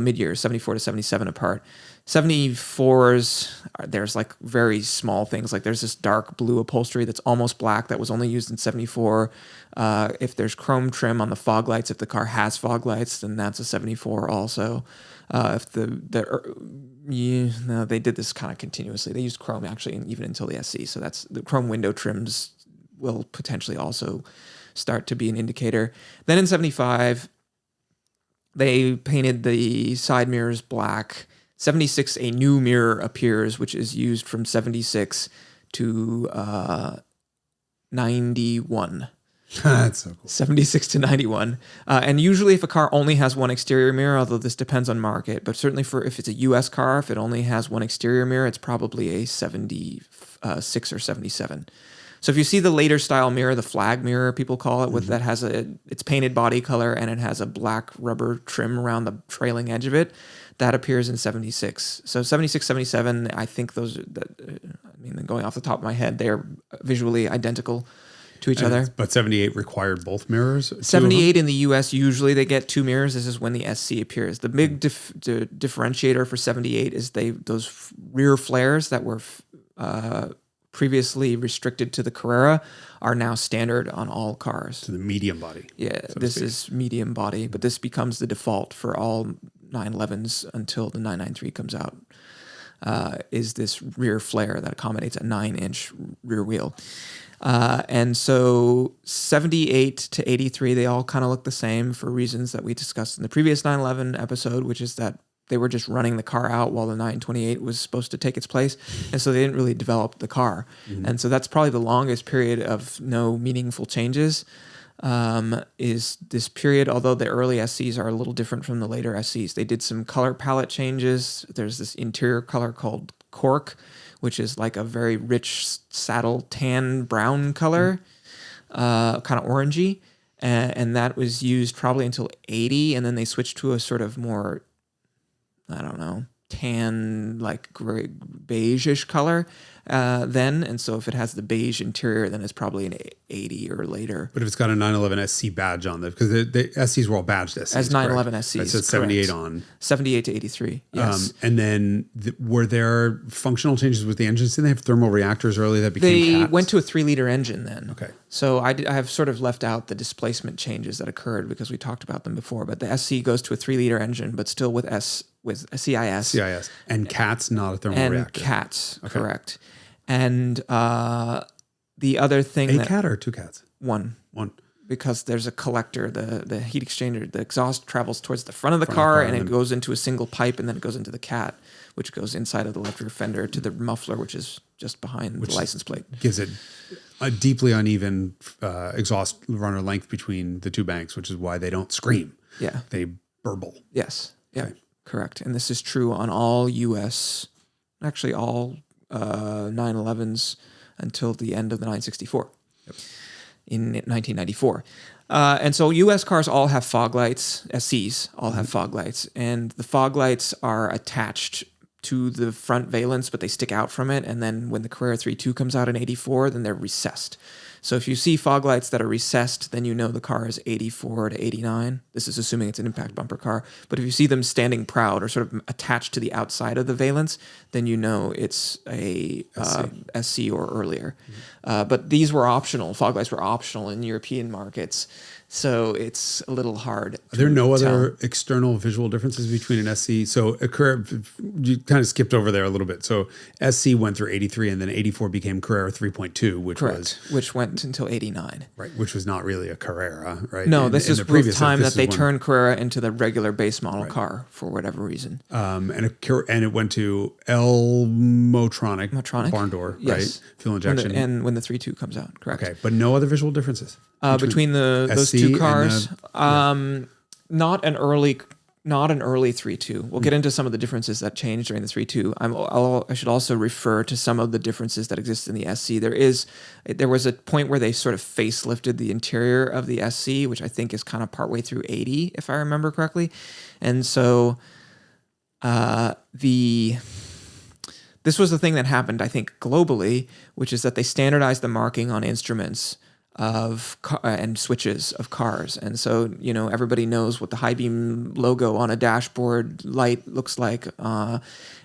Speaker 2: mid-years, 74 to 77 apart? 74s, there's like very small things, like there's this dark blue upholstery that's almost black that was only used in 74. If there's chrome trim on the fog lights, if the car has fog lights, then that's a 74 also. If they did this kind of continuously. They used chrome actually even until the SC. So that's the chrome window trims will potentially also start to be an indicator. Then in 75, they painted the side mirrors black. 76, a new mirror appears, which is used from 76 to 91.
Speaker 1: That's so cool.
Speaker 2: 76 to 91. And usually if a car only has one exterior mirror, although this depends on market, but certainly if it's a US car, if it only has one exterior mirror, it's probably a 76 or 77. So if you see the later style mirror, the flag mirror, people call it, that has it's painted body color and it has a black rubber trim around the trailing edge of it, that appears in 76. So 76, 77, I think those, going off the top of my head, they're visually identical to each other.
Speaker 1: But 78 required both mirrors?
Speaker 2: 78 in the US, usually they get 2 mirrors. This is when the SC appears. The big differentiator for 78 is those rear flares that were previously restricted to the Carrera are now standard on all cars.
Speaker 1: So the medium body.
Speaker 2: Yeah, this is medium body, but this becomes the default for all 911s until the 993 comes out. Is this rear flare that accommodates a 9-inch rear wheel. And so 78 to 83, they all kind of look the same for reasons that we discussed in the previous 911 episode, which is that they were just running the car out while the 928 was supposed to take its place. And so they didn't really develop the car. Mm-hmm. And so that's probably the longest period of no meaningful changes, is this period, although the early SCs are a little different from the later SCs. They did some color palette changes. There's this interior color called cork, which is like a very rich saddle tan brown color, kind of orangey. And that was used probably until 80, and then they switched to a sort of more, I don't know, tan, like gray, beige-ish color then. And so if it has the beige interior, then it's probably an 80 or later.
Speaker 1: But if it's got a 911 SC badge on it, because the SCs were all badged SCs.
Speaker 2: As 911 SCs.
Speaker 1: Right, so it's 78 on.
Speaker 2: 78 to 83, yes.
Speaker 1: And then were there functional changes with the engines? Didn't they have thermal reactors early that became
Speaker 2: They went to a 3-liter engine then.
Speaker 1: Okay.
Speaker 2: So I have sort of left out the displacement changes that occurred because we talked about them before. But the SC goes to a 3-liter engine, but still with a CIS.
Speaker 1: CIS. And CAT's not a thermal reactor.
Speaker 2: And CAT's, correct. And the other thing
Speaker 1: A cat or two cats?
Speaker 2: One. Because there's a collector, the heat exchanger, the exhaust travels towards the front of the car and it goes into a single pipe, and then it goes into the cat, which goes inside of the left rear fender to the muffler, which is just behind the license plate.
Speaker 1: Gives it a deeply uneven exhaust runner length between the two banks, which is why they don't scream.
Speaker 2: Yeah.
Speaker 1: They burble.
Speaker 2: Yes. Yeah.
Speaker 1: Okay.
Speaker 2: Correct. And this is true on all U.S., actually all 911s until the end of the 964 in 1994. And so U.S. cars all have fog lights, SCs all have fog lights, and the fog lights are attached to the front valence, but they stick out from it. And then when the Carrera 3.2 comes out in 84, then they're recessed. So if you see fog lights that are recessed, then you know the car is 84 to 89. This is assuming it's an impact bumper car. But if you see them standing proud or sort of attached to the outside of the valence, then you know it's a SC or earlier. Mm-hmm. But these were optional. Fog lights were optional in European markets. So it's a little hard.
Speaker 1: Are there no other external visual differences between an SC? So a Carrera, you kind of skipped over there a little bit. So SC went through 83 and then 84 became Carrera 3.2,
Speaker 2: which went until 89.
Speaker 1: Right, which was not really a Carrera, right?
Speaker 2: No, this is the time that they turned Carrera into the regular base model car for whatever reason.
Speaker 1: And it went to Motronic barn door, right? Fuel injection.
Speaker 2: And when the 3.2 comes out, correct.
Speaker 1: Okay, but no other visual differences?
Speaker 2: Between those two cars, not an early 3.2. We'll get into some of the differences that changed during the 3.2. I should also refer to some of the differences that exist in the SC. There was a point where they sort of facelifted the interior of the SC, which I think is kind of partway through 80, if I remember correctly. And so this was the thing that happened, I think, globally, which is that they standardized the marking on instruments and switches of cars. And so, everybody knows what the high beam logo on a dashboard light looks like.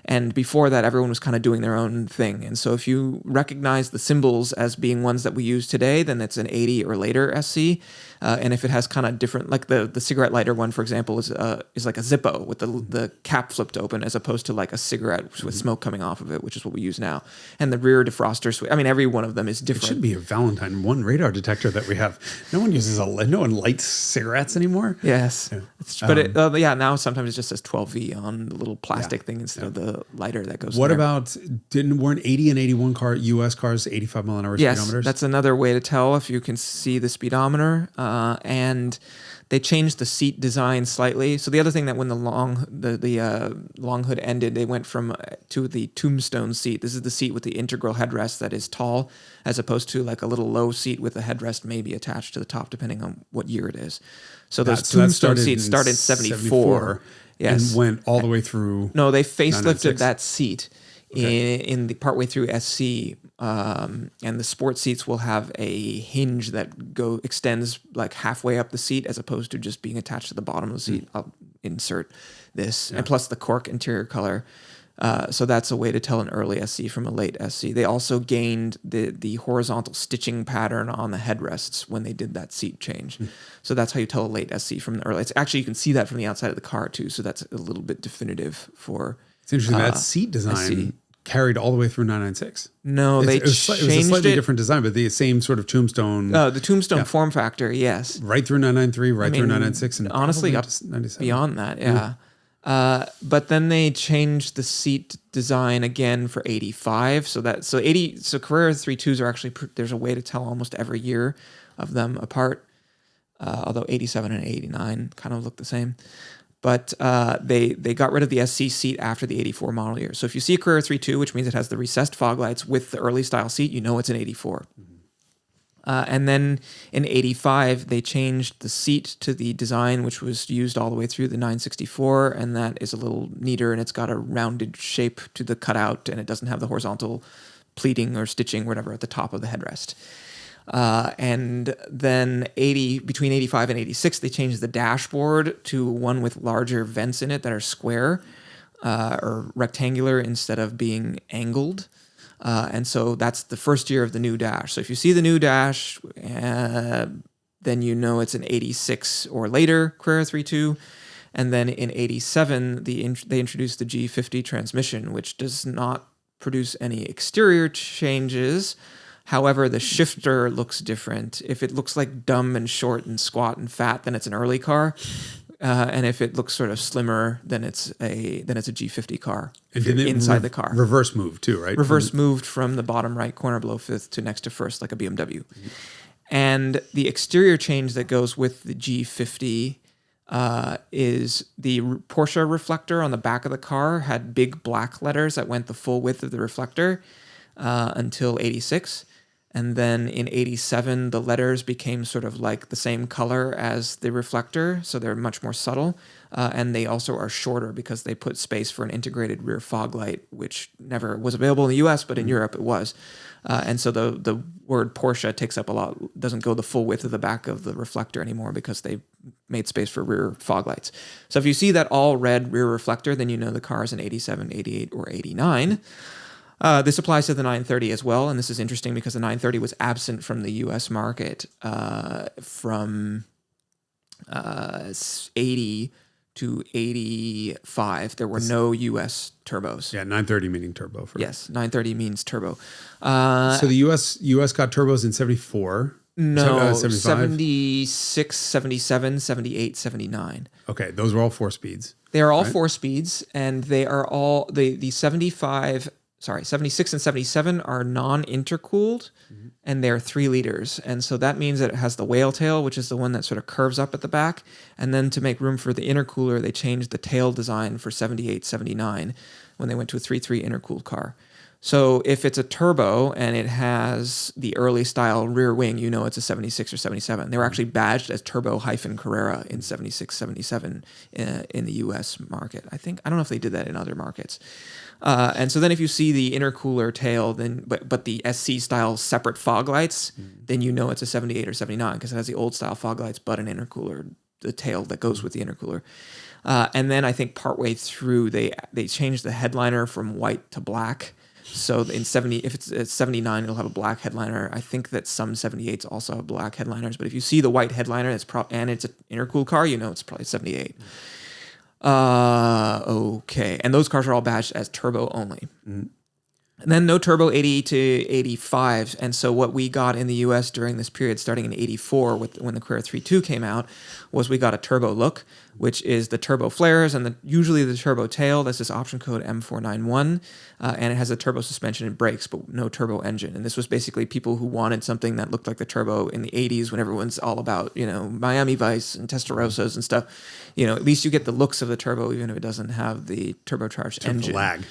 Speaker 2: And before that, everyone was kind of doing their own thing. And so if you recognize the symbols as being ones that we use today, then it's an 80 or later SC. And if it has kind of different, like the cigarette lighter one, for example, is like a Zippo with the cap flipped open, as opposed to like a cigarette with smoke coming off of it, which is what we use now. And the rear defroster switch, every one of them is different.
Speaker 1: It should be a Valentine 1 radar detector that we have. No one lights cigarettes anymore.
Speaker 2: Yes. Yeah. But now sometimes it just says 12V on the little plastic thing instead of the lighter that goes
Speaker 1: What
Speaker 2: there.
Speaker 1: About, weren't 80 and 81 US cars 85 mile an hour speedometers?
Speaker 2: Yes, that's another way to tell if you can see the speedometer. And they changed the seat design slightly. So the other thing that when the long hood ended, they went to the tombstone seat. This is the seat with the integral headrest that is tall, as opposed to like a little low seat with a headrest maybe attached to the top, depending on what year it is. So those tombstone seats started in 74. Yes.
Speaker 1: And went all the way through.
Speaker 2: No, they facelifted that seat in the partway through SC. And the sport seats will have a hinge that extends like halfway up the seat, as opposed to just being attached to the bottom of the seat. I'll insert this. And plus the cork interior color So that's a way to tell an early SC from a late SC. They also gained the horizontal stitching pattern on the headrests when they did that seat change. So that's how you tell a late SC from the early. It's actually, you can see that from the outside of the car too. So that's a little bit definitive for.
Speaker 1: It's interesting that seat design carried all the way through 996.
Speaker 2: No, it was a slightly
Speaker 1: different design, but the same sort of tombstone.
Speaker 2: The tombstone form factor, yes.
Speaker 1: Right through 993, through 996, and
Speaker 2: honestly up
Speaker 1: 97.
Speaker 2: Beyond that, yeah. But then they changed the seat design again for 85. So Carrera 32s are actually, there's a way to tell almost every year of them apart. Although 87 and 89 kind of look the same. But they got rid of the SC seat after the 84 model year. So if you see a Carrera 32, which means it has the recessed fog lights with the early style seat, you know it's an 84. And then in 85, they changed the seat to the design, which was used all the way through the 964, and that is a little neater, and it's got a rounded shape to the cutout, and it doesn't have the horizontal pleating or stitching, whatever, at the top of the headrest. And then between 85 and 86, they changed the dashboard to one with larger vents in it that are square or rectangular instead of being angled. And so that's the first year of the new dash. So if you see the new dash, then you know it's an 86 or later Carrera 32. And then in 87, they introduced the G50 transmission, which does not produce any exterior changes. However, the shifter looks different. If it looks like dumb and short and squat and fat, then it's an early car. And if it looks sort of slimmer, then it's a G50 car.
Speaker 1: And did it
Speaker 2: inside the car.
Speaker 1: Reverse moved too, right?
Speaker 2: Reverse moved from the bottom right corner below fifth to next to first, like a BMW. Mm-hmm. And the exterior change that goes with the G50 is the Porsche reflector on the back of the car had big black letters that went the full width of the reflector until 86. And then in 87, the letters became sort of like the same color as the reflector, so they're much more subtle. And they also are shorter because they put space for an integrated rear fog light, which never was available in the US, but in Europe it was. And so the word Porsche takes up a lot, doesn't go the full width of the back of the reflector anymore because they made space for rear fog lights. So if you see that all red rear reflector, then you know the car is an 87, 88, or 89. This applies to the 930 as well, and this is interesting because the 930 was absent from the U.S. market from 80 to 85. There were no U.S. turbos.
Speaker 1: Yeah, 930 meaning turbo.
Speaker 2: Yes, 930 means turbo.
Speaker 1: So the U.S. got turbos in 74.
Speaker 2: No, 76, 77, 78, 79.
Speaker 1: Okay, those were all 4-speeds.
Speaker 2: They are all 4-speeds, and they are all the 76 and 77 are non-intercooled, and they're 3 liters. And so that means that it has the whale tail, which is the one that sort of curves up at the back. And then to make room for the intercooler, they changed the tail design for 78, 79 when they went to a 3.3 intercooled car. So if it's a turbo and it has the early style rear wing, you know it's a 76 or 77. They were actually badged as Turbo-Carrera in 76, 77 in the US market. I don't know if they did that in other markets. And so then if you see the intercooler tail, then but the SC style separate fog lights, then you know it's a 78 or 79 because it has the old style fog lights but an intercooler, the tail that goes with the intercooler. And then I think partway through they changed the headliner from white to black. So in 70, if it's 79, it'll have a black headliner. I think that some 78s also have black headliners. But if you see the white headliner, and it's an intercooled car, you know it's probably 78. Okay. And those cars are all badged as turbo only. And then no turbo 80 to 85. And so what we got in the US during this period, starting in 84, when the Carrera 3.2 came out, was we got a turbo look, which is the turbo flares and usually the turbo tail. That's this option code M491. And it has a turbo suspension and brakes, but no turbo engine. And this was basically people who wanted something that looked like the turbo in the 80s when everyone's all about, Miami Vice and Testarossas and stuff. At least you get the looks of the turbo, even if it doesn't have the turbocharged engine.
Speaker 1: The lag.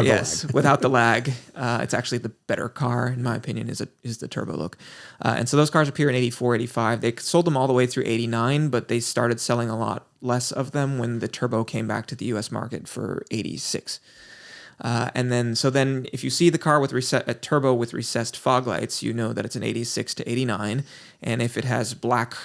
Speaker 2: Yes, without the lag. It's actually the better car, in my opinion, is the turbo look. And so those cars appear in 84, 85. They sold them all the way through 89, but they started selling a lot less of them when the turbo came back to the U.S. market for 86. And then if you see the car with a turbo with recessed fog lights, you know that it's an 86 to 89. And if it has black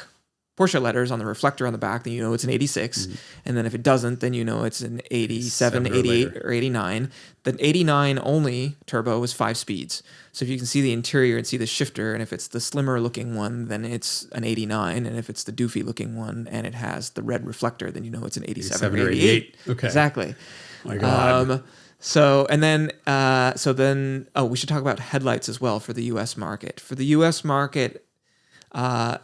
Speaker 2: Porsche letters on the reflector on the back, then you know it's an 86. And then if it doesn't, then you know it's an 87, 88, or 89. The 89 only turbo was 5 speeds. So if you can see the interior and see the shifter, and if it's the slimmer looking one, then it's an 89. And if it's the doofy looking one and it has the red reflector, then you know it's an 87 or 88.
Speaker 1: Okay.
Speaker 2: Exactly.
Speaker 1: My God.
Speaker 2: We should talk about headlights as well for the U.S. market. For the U.S. market,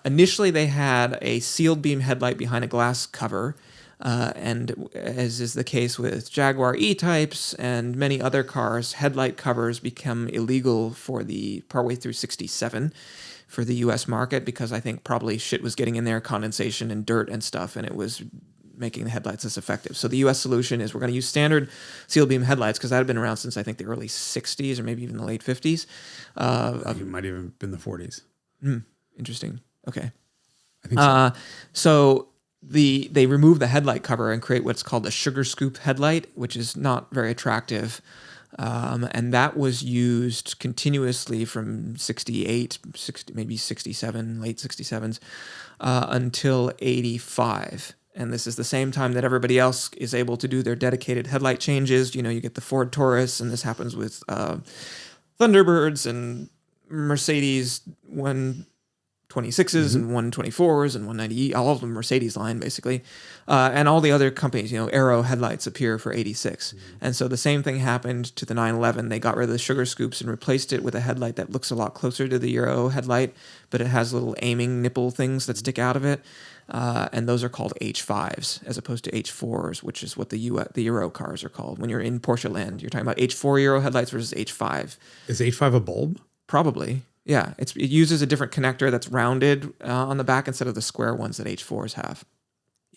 Speaker 2: initially they had a sealed beam headlight behind a glass cover, and as is the case with Jaguar E-types and many other cars, headlight covers become illegal for the partway through 67 for the U.S. market, because I think probably shit was getting in there, condensation and dirt and stuff, and it was making the headlights less effective. So the U.S. solution is we're going to use standard sealed beam headlights, because that had been around since I think the early 60s or maybe even the late 50s.
Speaker 1: It might even have been the 40s.
Speaker 2: Interesting. Okay.
Speaker 1: I think so.
Speaker 2: So they remove the headlight cover and create what's called a sugar scoop headlight, which is not very attractive. And that was used continuously from 68, maybe 67, late 67s, until 85. And this is the same time that everybody else is able to do their dedicated headlight changes. You know, you get the Ford Taurus, and this happens with Thunderbirds and Mercedes 126s and 124s and 190E, all of them Mercedes line basically, and all the other companies, Aero headlights appear for 86. And so the same thing happened to the 911. They got rid of the sugar scoops and replaced it with a headlight that looks a lot closer to the Euro headlight, but it has little aiming nipple things that stick out of it, and those are called H5s as opposed to H4s, which is what the Euro cars are called. When you're in Porsche land, you're talking about H4 Euro headlights versus H5.
Speaker 1: Is H5 a bulb?
Speaker 2: Probably. Yeah, it uses a different connector that's rounded on the back instead of the square ones that H4s have.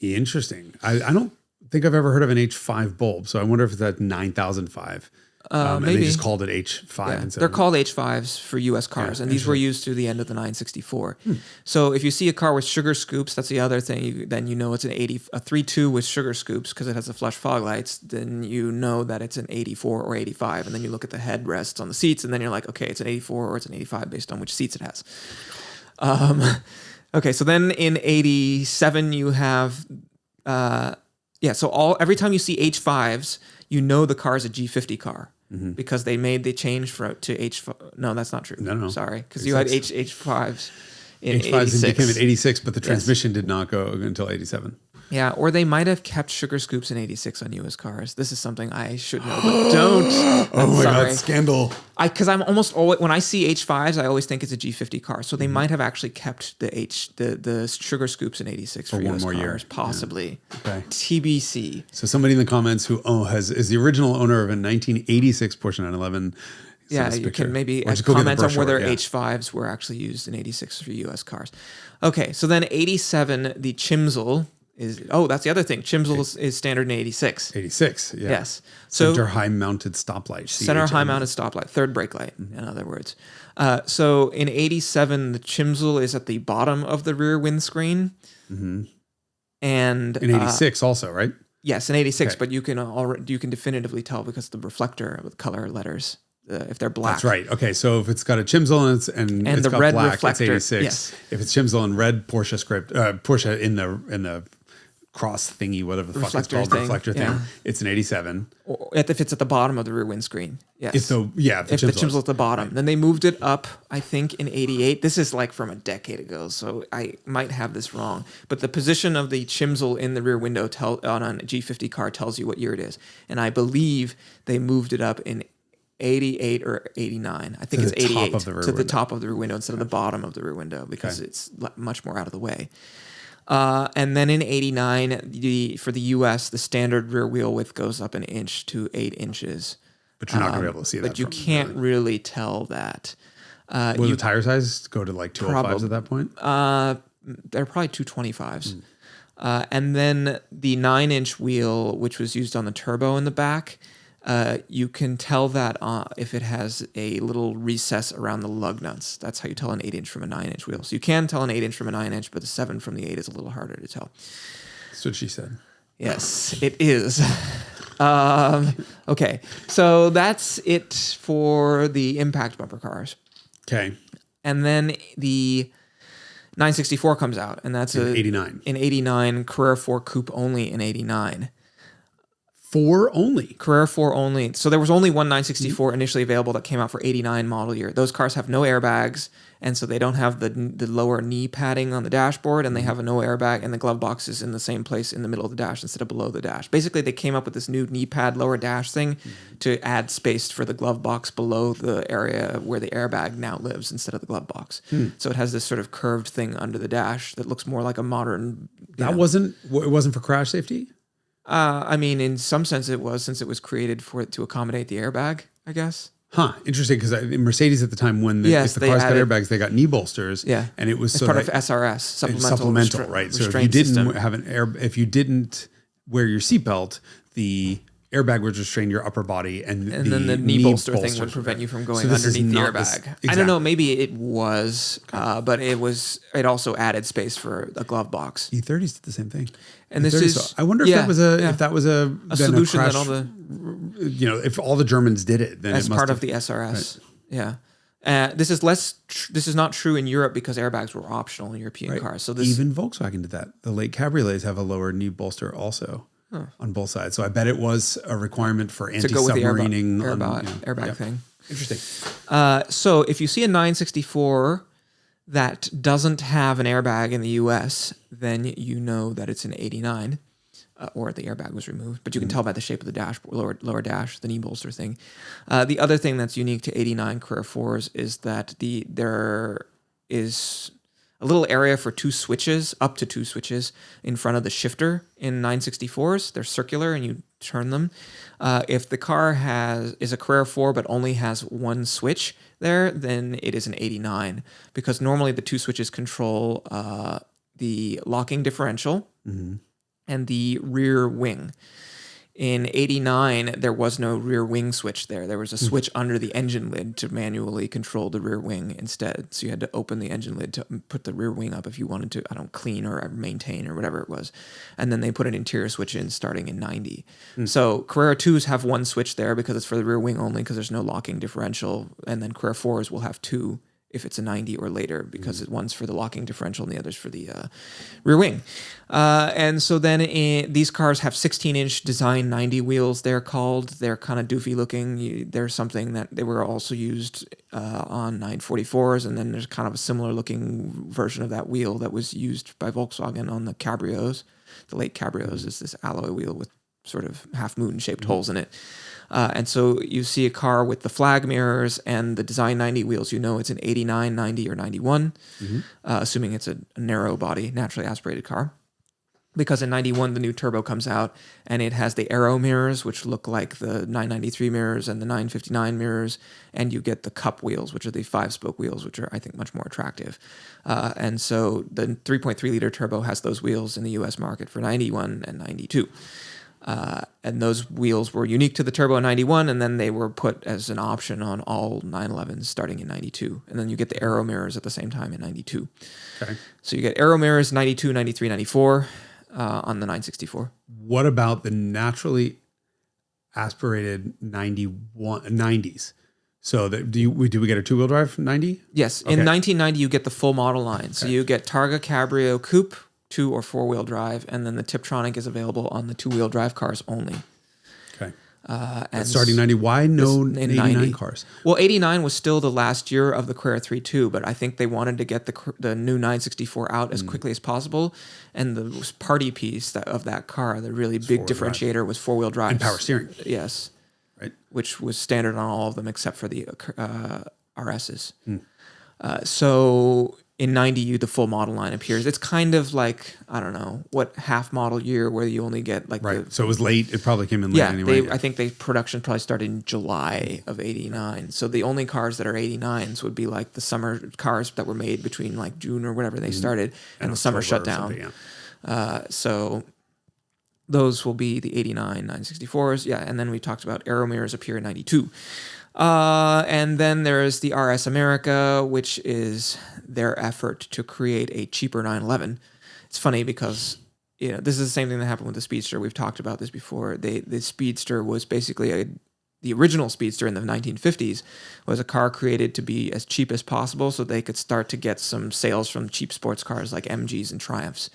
Speaker 1: Interesting. I don't think I've ever heard of an H5 bulb, so I wonder if it's at 9005.
Speaker 2: Maybe.
Speaker 1: And they just called it H5.
Speaker 2: Yeah,
Speaker 1: instead
Speaker 2: they're
Speaker 1: of...
Speaker 2: called H5s for U.S. cars, and these were used through the end of the 964. So if you see a car with sugar scoops, that's the other thing. Then you know it's a 3.2 with sugar scoops because it has the flush fog lights. Then you know that it's an 84 or 85, and then you look at the headrests on the seats, and then you're like, okay, it's an 84 or it's an 85 based on which seats it has. Okay, so then in 87 you have every time you see H5s, you know the car is a G50 car. Because they made the change to H5. No, that's not true. No. Sorry. Because you had H5s in
Speaker 1: H5s
Speaker 2: 86.
Speaker 1: became at 86, but the transmission did not go until 87.
Speaker 2: Yeah, or they might have kept sugar scoops in 86 on U.S. cars. This is something I should know, but don't.
Speaker 1: Oh my God, scandal.
Speaker 2: Because I'm almost always, when I see H5s, I always think it's a G50 car. So they might have actually kept the sugar scoops in 86 for U.S. cars, year. Possibly. Yeah. Okay. TBC.
Speaker 1: So somebody in the comments who is the original owner of a 1986 Porsche 911.
Speaker 2: Yeah, you can maybe comment on whether H5s were actually used in 86 for U.S. cars. Okay, so then 87, the Chimsel that's the other thing. Chimsel is standard in 86.
Speaker 1: 86, yeah.
Speaker 2: Yes.
Speaker 1: Center high mounted stoplight.
Speaker 2: Center high mounted stoplight, third brake light, in other words. So in 87, the Chimsel is at the bottom of the rear windscreen. And
Speaker 1: in 86 also, right?
Speaker 2: Yes, in 86, but you can definitively tell because of the reflector with color letters. If they're black.
Speaker 1: That's right. Okay, so if it's got a Chimsel and it's
Speaker 2: the
Speaker 1: got
Speaker 2: red
Speaker 1: black,
Speaker 2: reflector,
Speaker 1: it's 86. Yes. If it's Chimsel and red Porsche script, Porsche in the cross thingy, whatever the fuck it's called, reflector thing, it's an 87.
Speaker 2: Or if it's at the bottom of the rear windscreen. Yes.
Speaker 1: If the
Speaker 2: Chimsel's at the bottom. Then they moved it up, I think, in 88. This is like from a decade ago, so I might have this wrong. But the position of the Chimsel in the rear window on a G50 car tells you what year it is. And I believe they moved it up in 88 or 89. I think it's 88 to the top of the rear window instead of the bottom of the rear window because it's much more out of the way. And then in 89, for the U.S., the standard rear wheel width goes up an inch to 8 inches.
Speaker 1: But you're not going to be able to see that.
Speaker 2: But you can't really tell that.
Speaker 1: Will the tire size go to like 205s at that point?
Speaker 2: They're probably 225s. And then the 9-inch wheel, which was used on the turbo in the back, you can tell that if it has a little recess around the lug nuts. That's how you tell an 8-inch from a 9-inch wheel. So you can tell an 8-inch from a 9-inch, but the 7 from the 8 is a little harder to tell.
Speaker 1: That's what she said.
Speaker 2: Yes, it is. Okay, so that's it for the impact bumper cars.
Speaker 1: Okay.
Speaker 2: And then 964 comes out, and that's
Speaker 1: in 89.
Speaker 2: In 89, Carrera 4 Coupe only in 89.
Speaker 1: 4 only?
Speaker 2: Carrera 4 only. So there was only one 964 initially available that came out for 89 model year. Those cars have no airbags, and so they don't have the lower knee padding on the dashboard, and they have a no airbag, and the glove box is in the same place in the middle of the dash instead of below the dash. Basically, they came up with this new knee pad lower dash thing to add space for the glove box below the area where the airbag now lives instead of the glove box. So it has this sort of curved thing under the dash that looks more like a modern...
Speaker 1: It wasn't for crash safety?
Speaker 2: I mean, in some sense it was, since it was created for it to accommodate the airbag, I guess.
Speaker 1: Huh, interesting, because in Mercedes at the time, when if the cars got airbags, they got knee bolsters.
Speaker 2: Yeah.
Speaker 1: And it was
Speaker 2: it's part of SRS, supplemental
Speaker 1: right? So if you didn't have if you didn't wear your seatbelt, the airbag would restrain your upper body, and
Speaker 2: then the knee bolster thing would prevent you from going underneath the airbag. Exactly. I don't know, maybe it was, but it also added space for a glove box.
Speaker 1: E30s did the same thing.
Speaker 2: And this is,
Speaker 1: I wonder if that was a
Speaker 2: solution
Speaker 1: crash,
Speaker 2: that all the,
Speaker 1: if all the Germans did it, then
Speaker 2: as part of the SRS. Right. Yeah. This is not true in Europe because airbags were optional in European cars. So
Speaker 1: even Volkswagen did that. The late cabriolets have a lower knee bolster also on both sides. So I bet it was a requirement for anti-submarining
Speaker 2: airbag thing.
Speaker 1: Interesting.
Speaker 2: So if you see a 964 that doesn't have an airbag in the US, then you know that it's an 89, or the airbag was removed. But you can tell by the shape of the dashboard, lower dash, the knee bolster thing. The other thing that's unique to 89 Carrera 4s is that there is a little area for up to two switches in front of the shifter in 964s. They're circular and you turn them. If the car is a Carrera 4 but only has one switch there, then it is an 89, because normally the two switches control the locking differential and the rear wing. In 89, there was no rear wing switch there. There was a switch under the engine lid to manually control the rear wing instead. So you had to open the engine lid to put the rear wing up if you wanted to, clean or maintain or whatever it was. And then they put an interior switch in starting in 90. So Carrera 2s have one switch there because it's for the rear wing only, because there's no locking differential. And then Carrera 4s will have two if it's a 90 or later, because one's for the locking differential and the other's for the rear wing. And so then these cars have 16-inch design 90 wheels, they're called. They're kind of doofy looking. There's something that they were also used on 944s, and then there's kind of a similar looking version of that wheel that was used by Volkswagen on the cabrios. The late cabrios is this alloy wheel with sort of half-moon shaped holes in it. And so you see a car with the flag mirrors and the design 90 wheels, it's an 89, 90, or 91, assuming it's a narrow body, naturally aspirated car. Because in 91, the new turbo comes out, and it has the aero mirrors, which look like the 993 mirrors and the 959 mirrors, and you get the cup wheels, which are the 5-spoke wheels, which are, I think, much more attractive. And so the 3.3-liter turbo has those wheels in the U.S. market for 91 and 92. And those wheels were unique to the turbo in 91, and then they were put as an option on all 911s starting in 92. And then you get the aero mirrors at the same time in 92. Okay. So you get aero mirrors 92, 93, 94 on the 964.
Speaker 1: What about the naturally aspirated 90s? So do we get a two-wheel drive 90?
Speaker 2: Yes. Okay. In 1990, you get the full model line. So you get Targa Cabrio Coupe, 2 or 4-wheel drive, and then the Tiptronic is available on the 2-wheel drive cars only. Okay.
Speaker 1: And starting 90, why no 89 cars?
Speaker 2: Well, 89 was still the last year of the Carrera 3.2, but I think they wanted to get the new 964 out as quickly as possible, and the party piece of that car, the really big differentiator, was 4-wheel drive.
Speaker 1: And power steering.
Speaker 2: Yes. Right. Which was standard on all of them except for the RSs. So in 90, the full model line appears. It's kind of like, I don't know, what half model year where you only get like...
Speaker 1: Right, so it was late. It probably came in late anyway.
Speaker 2: I think production probably started in July of 89. So the only cars that are 89s would be like the summer cars that were made between like June or whatever they started and the summer shut down. So those will be the 89 964s. Yeah, and then we talked about aero mirrors appear in 92. And then there's the RS America, which is their effort to create a cheaper 911. It's funny because this is the same thing that happened with the Speedster. We've talked about this before. The Speedster was basically the original Speedster in the 1950s was a car created to be as cheap as possible so they could start to get some sales from cheap sports cars like MGs and Triumphs.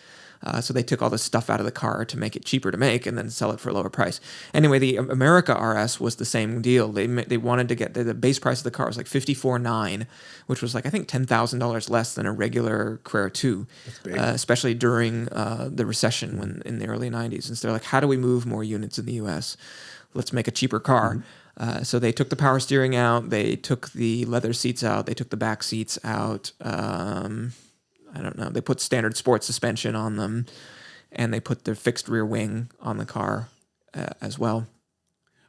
Speaker 2: So they took all the stuff out of the car to make it cheaper to make and then sell it for a lower price. Anyway, the America RS was the same deal. They wanted to get the base price of the car was like $54,900, which was like I think $10,000 less than a regular Carrera 2, especially during the recession when in the early 90s. And so they're like, how do we move more units in the U.S.? Let's make a cheaper car. So they took the power steering out. They took the leather seats out. They took the back seats out. I don't know. They put standard sports suspension on them, and they put the fixed rear wing on the car as well.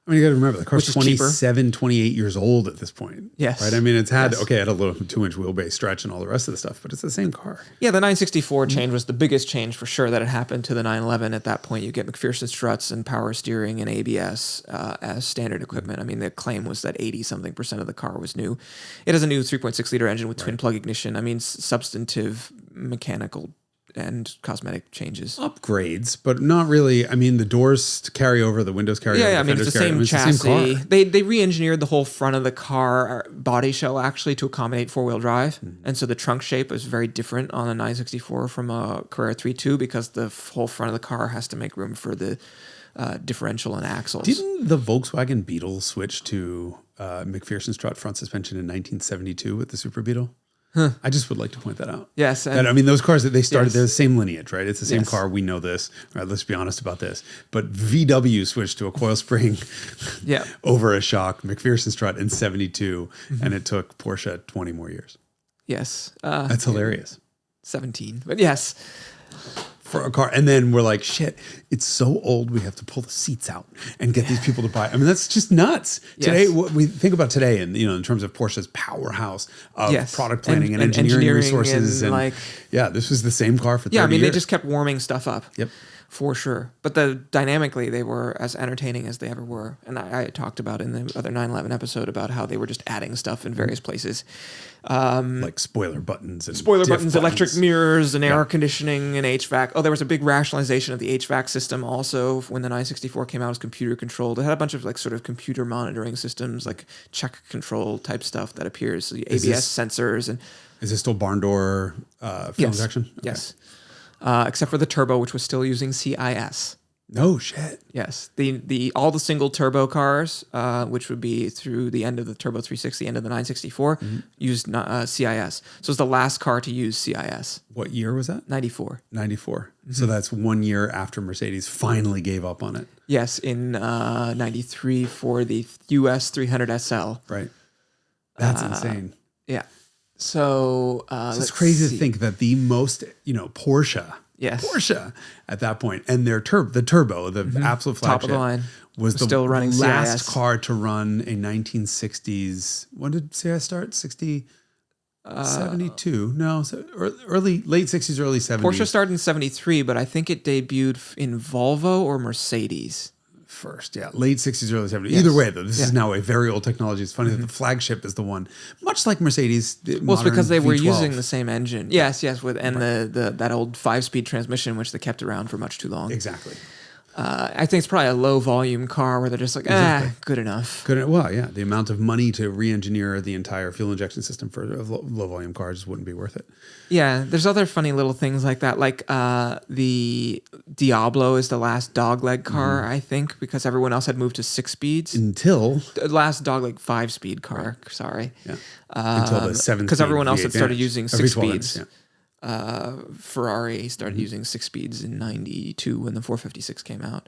Speaker 1: I mean, you got to remember, the car's 27, 28 years old at this point.
Speaker 2: Yes.
Speaker 1: Right? I mean, it had a little 2-inch wheelbase stretch and all the rest of the stuff, but it's the same car.
Speaker 2: Yeah, the 964 change was the biggest change for sure that had happened to the 911. At that point, you get McPherson struts and power steering and ABS as standard equipment. I mean, the claim was that 80-something% of the car was new. It has a new 3.6-liter engine with twin plug ignition. I mean, substantive mechanical and cosmetic changes.
Speaker 1: Upgrades, but not really. I mean, the doors carry over, the windows carry over.
Speaker 2: Yeah, I mean, it's the same chassis.
Speaker 1: It's the same car.
Speaker 2: They re-engineered the whole front of the car body shell actually to accommodate four-wheel drive. And so the trunk shape is very different on a 964 from a Carrera 3.2 because the whole front of the car has to make room for the differential and axles.
Speaker 1: Didn't the Volkswagen Beetle switch to McPherson strut front suspension in 1972 with the Super Beetle? I just would like to point that out.
Speaker 2: Yes.
Speaker 1: I mean, those cars that they started, they're the same lineage, right? It's the same car. We know this. Right? Let's be honest about this. But VW switched to a coil spring over a shock McPherson strut in 72, and it took Porsche 20 more years.
Speaker 2: Yes.
Speaker 1: That's hilarious.
Speaker 2: 17. But yes.
Speaker 1: For a car. And then we're like, shit, it's so old we have to pull the seats out and get these people to buy. I mean, that's just nuts. Today, what we think about today and in terms of Porsche's powerhouse of product planning and engineering resources. And like, this was the same car for 30 years.
Speaker 2: They just kept warming stuff up. Yep. For sure. But dynamically, they were as entertaining as they ever were. And I talked about in the other 911 episode about how they were just adding stuff in various places.
Speaker 1: Like spoiler buttons,
Speaker 2: electric mirrors, and air conditioning and HVAC. Oh, there was a big rationalization of the HVAC system also when the 964 came out. It was computer controlled. It had a bunch of like sort of computer monitoring systems, like check control type stuff that appears. So the ABS sensors and.
Speaker 1: Is this still barn door fuel injection?
Speaker 2: Okay. Yes. Except for the turbo, which was still using CIS.
Speaker 1: No shit.
Speaker 2: Yes. All the single turbo cars, which would be through the end of the Turbo 360, end of the 964, used CIS. So it's the last car to use CIS.
Speaker 1: What year was that?
Speaker 2: 94.
Speaker 1: 94. So that's 1 year after Mercedes finally gave up on it.
Speaker 2: Yes, in 93 for the US 300 SL.
Speaker 1: Right. That's insane.
Speaker 2: Yeah. So
Speaker 1: it's crazy to think that the most, Porsche at that point, and their the turbo, the absolute flagship,
Speaker 2: top of the line,
Speaker 1: was the
Speaker 2: still running
Speaker 1: last
Speaker 2: CIS.
Speaker 1: car to run a 1960s. When did CIS start? 72? No, so late 60s, early 70s.
Speaker 2: Porsche started in 73, but I think it debuted in Volvo or Mercedes.
Speaker 1: First, late 60s, early 70s. Either way, though, this is now a very old technology. It's funny that the flagship is the one, much like Mercedes.
Speaker 2: Well, it's because they were using the same engine. Yes, that old 5-speed transmission, which they kept around for much too long.
Speaker 1: Exactly.
Speaker 2: I think it's probably a low volume car where they're just like, good enough.
Speaker 1: The amount of money to re-engineer the entire fuel injection system for low volume cars wouldn't be worth it.
Speaker 2: Yeah, there's other funny little things like that. Like the Diablo is the last dogleg car, I think, because everyone else had moved to 6 speeds.
Speaker 1: Until
Speaker 2: the last dogleg 5-speed car. Right. Sorry.
Speaker 1: Yeah. Until the 7
Speaker 2: because everyone else had started using 6 speeds.
Speaker 1: Inches,
Speaker 2: Ferrari started using 6 speeds in 92 when the 456 came out.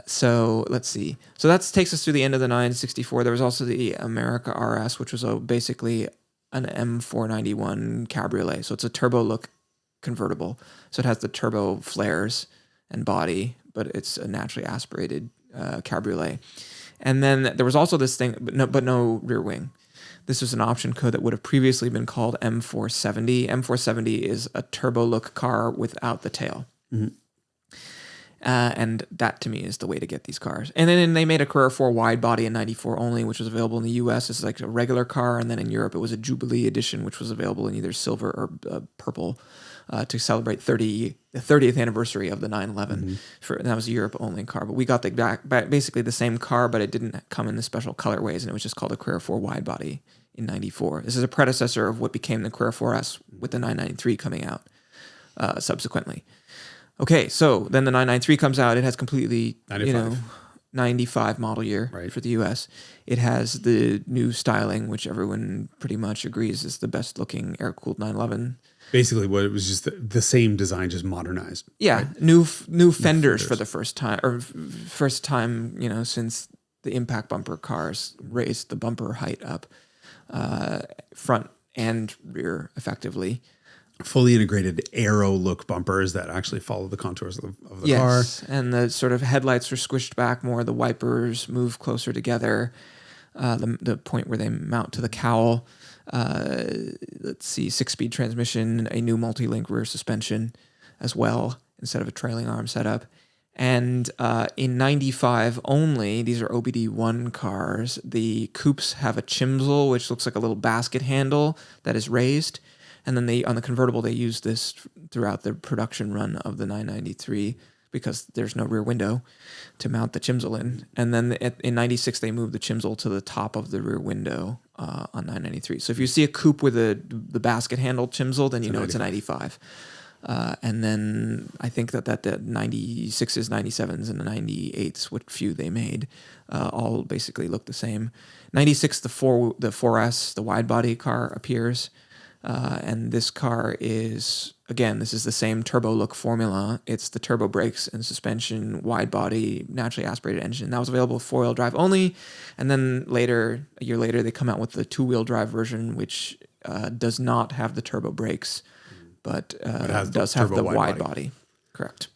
Speaker 2: So let's see. So that takes us through the end of the 964. There was also the America RS, which was basically an M491 cabriolet. So it's a turbo look convertible. So it has the turbo flares and body, but it's a naturally aspirated cabriolet. And then there was also this thing, but no rear wing. This was an option code that would have previously been called M470. M470 is a turbo look car without the tail. And that to me is the way to get these cars. And then they made a Carrera 4 wide body in 94 only, which was available in the US as like a regular car. And then in Europe, it was a Jubilee edition, which was available in either silver or purple. to celebrate the 30th anniversary of the 911. And that was a Europe-only car. But we got basically the same car, but it didn't come in the special colorways, and it was just called a Carrera 4 wide body in 94. This is a predecessor of what became the Carrera 4S with the 993 coming out subsequently. Okay, so then the 993 comes out. It has completely, 95 model year for the US. It has the new styling, which everyone pretty much agrees is the best looking air-cooled 911.
Speaker 1: Basically, what it was just the same design, just modernized.
Speaker 2: Yeah, right? new fenders for the first time, since the impact bumper cars raised the bumper height up, front and rear effectively.
Speaker 1: Fully integrated aero look bumpers that actually follow the contours of the car.
Speaker 2: Yes, and the sort of headlights are squished back more. The wipers move closer together. The point where they mount to the cowl. Let's see, 6-speed transmission, a new multi-link rear suspension as well instead of a trailing arm setup. And in 95 only, these are OBD1 cars. The coupes have a chimsel, which looks like a little basket handle that is raised. And then on the convertible, they use this throughout the production run of the 993 because there's no rear window to mount the chimsel in. And then in 96, they moved the chimsel to the top of the rear window on 993. So if you see a coupe with the basket handle chimsel, then you know it's a 95. And then I think that the 96s, 97s, and the 98s, what few they made, all basically look the same. 96, the 4S, the wide body car appears. And this car is, again, this is the same turbo look formula. It's the turbo brakes and suspension, wide body, naturally aspirated engine. That was available with 4-wheel drive only. And then a year later, they come out with the 2-wheel drive version, which does not have the turbo brakes, but does have the wide body. Correct.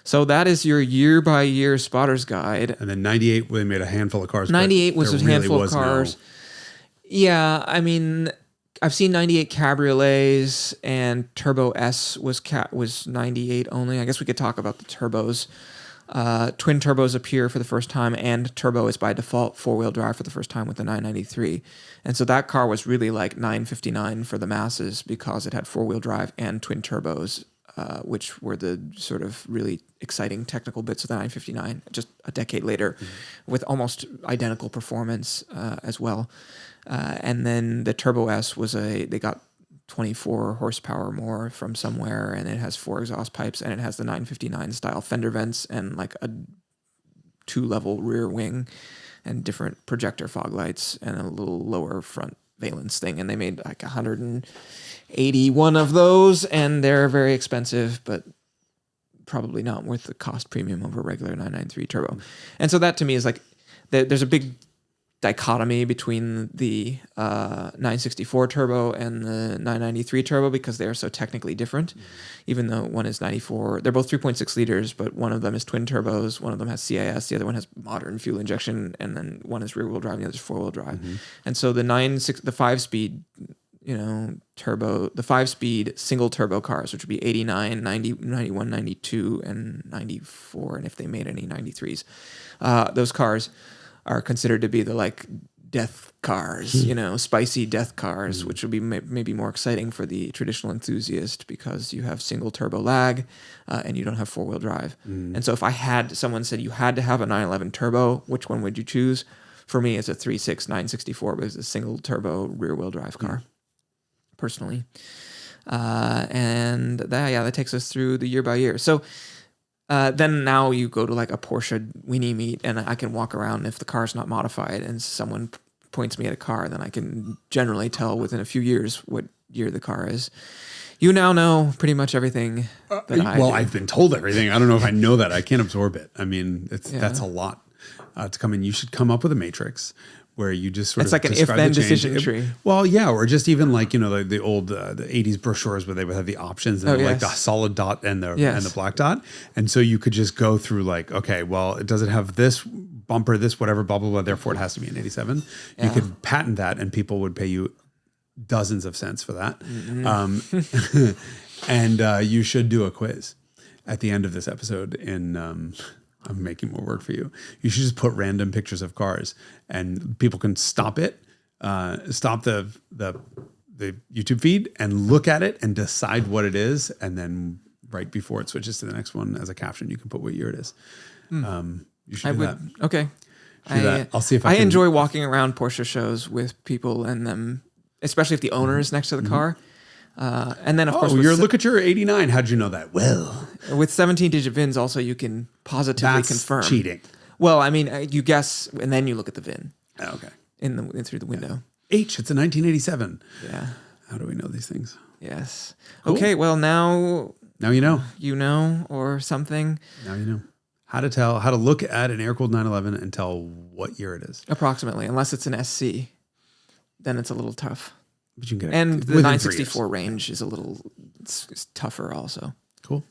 Speaker 2: So that is your year-by-year spotter's guide.
Speaker 1: And then 98, they made a handful of cars.
Speaker 2: 98 was a handful of cars. Yeah, I mean, I've seen 98 cabriolets, and Turbo S was 98 only. I guess we could talk about the turbos. Twin turbos appear for the first time, and turbo is by default 4-wheel drive for the first time with the 993. And so that car was really like 959 for the masses because it had 4-wheel drive and twin turbos, which were the sort of really exciting technical bits of the 959 just a decade later with almost identical performance as well. And then the Turbo S they got 24 horsepower more from somewhere, and it has 4 exhaust pipes, and it has the 959 style fender vents and like a 2-level rear wing and different projector fog lights and a little lower front valence thing. And they made like 181 of those, and they're very expensive, but probably not worth the cost premium of a regular 993 turbo. And so that to me is like, there's a big dichotomy between the 964 turbo and the 993 turbo because they are so technically different, even though one is 94. They're both 3.6 liters, but one of them is twin turbos, one of them has CIS, the other one has modern fuel injection, and then one is rear-wheel drive and the other is 4-wheel drive. And so the 5-speed turbo, the 5-speed single turbo cars, which would be 89, 90, 91, 92, and 94, and if they made any 93s, those cars are considered to be the like death cars, spicy death cars, which would be maybe more exciting for the traditional enthusiast because you have single turbo lag and you don't have 4-wheel drive. And so if someone said you had to have a 911 turbo, which one would you choose? For me, it's a 3.6 964, but it's a single turbo rear wheel drive car, personally. And that takes us through the year by year. So then now you go to like a Porsche weenie meet, and I can walk around if the car's not modified and someone points me at a car, then I can generally tell within a few years what year the car is. You now know pretty much everything that I do.
Speaker 1: I've been told everything. I don't know if I know that. I can't absorb it. I mean, that's a lot to come in. You should come up with a matrix where you just sort of
Speaker 2: like an if-then decision tree.
Speaker 1: Well, yeah, or just even like, the old the 80s brochures where they would have the options and like the solid dot and the black dot. And so you could just go through like, okay, well, does it have this bumper, this whatever, blah, blah, blah, therefore it has to be an 87. Yeah. You could patent that and people would pay you dozens of cents for that. And you should do a quiz at the end of this episode I'm making more work for you. You should just put random pictures of cars, and people can stop it, stop the the YouTube feed and look at it and decide what it is, and then right before it switches to the next one as a caption, you can put what year it is. You should do that.
Speaker 2: Okay.
Speaker 1: I'll see if
Speaker 2: I enjoy walking around Porsche shows with people and them, especially if the owner is next to the car. And then, of course,
Speaker 1: look at your 89. How'd you know that? Well,
Speaker 2: with 17-digit VINs, also you can positively confirm.
Speaker 1: Cheating.
Speaker 2: Well, I mean, you guess and then you look at the VIN.
Speaker 1: Oh, okay.
Speaker 2: Through the window.
Speaker 1: H. It's a 1987.
Speaker 2: Yeah.
Speaker 1: How do we know these things?
Speaker 2: Yes.
Speaker 1: Cool.
Speaker 2: Okay. Well, now
Speaker 1: you know.
Speaker 2: You know, or something.
Speaker 1: Now you know how to look at an air-cooled 911 and tell what year it is.
Speaker 2: Approximately, unless it's an SC, then it's a little tough.
Speaker 1: But you can get
Speaker 2: and the 964 range is a little it's tougher also.
Speaker 1: Cool.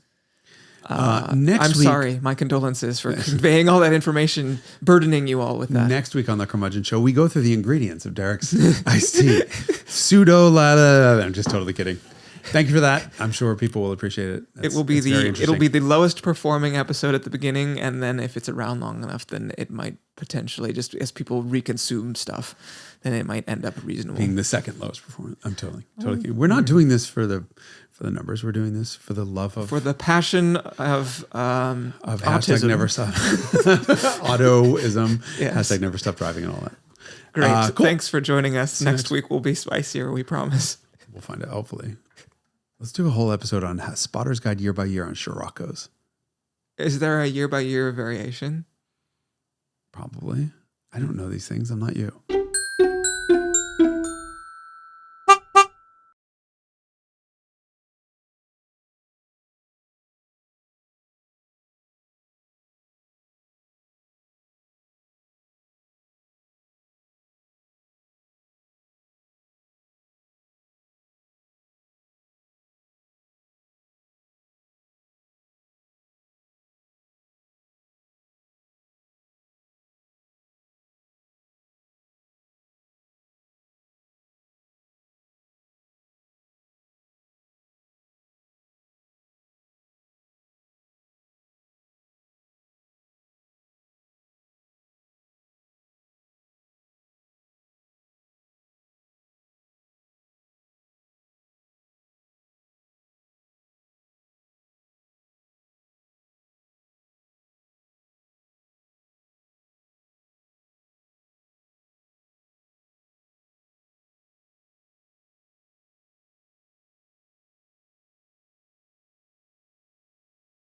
Speaker 2: I'm sorry. My condolences for conveying all that information, burdening you all with that.
Speaker 1: Next week on the Carmudgeon Show, we go through the ingredients of Derek's iced tea. I'm just totally kidding. Thank you for that. I'm sure people will appreciate it. It'll be
Speaker 2: the lowest performing episode at the beginning, and then if it's around long enough, then it might potentially, just as people reconsume stuff, then it might end up reasonable.
Speaker 1: Being the second lowest performing. I'm totally kidding. We're not doing this for the numbers. We're doing this for the love of,
Speaker 2: for the passion of
Speaker 1: hashtag never stop autoism. Yes. Hashtag never stop driving and all that.
Speaker 2: Great. Cool. Thanks for joining us. Next week will be spicier. We promise.
Speaker 1: We'll find out. Hopefully. Let's do a whole episode on Spotter's Guide year by year on Scirocco's.
Speaker 2: Is there a year by year variation?
Speaker 1: Probably. I don't know these things. I'm not you.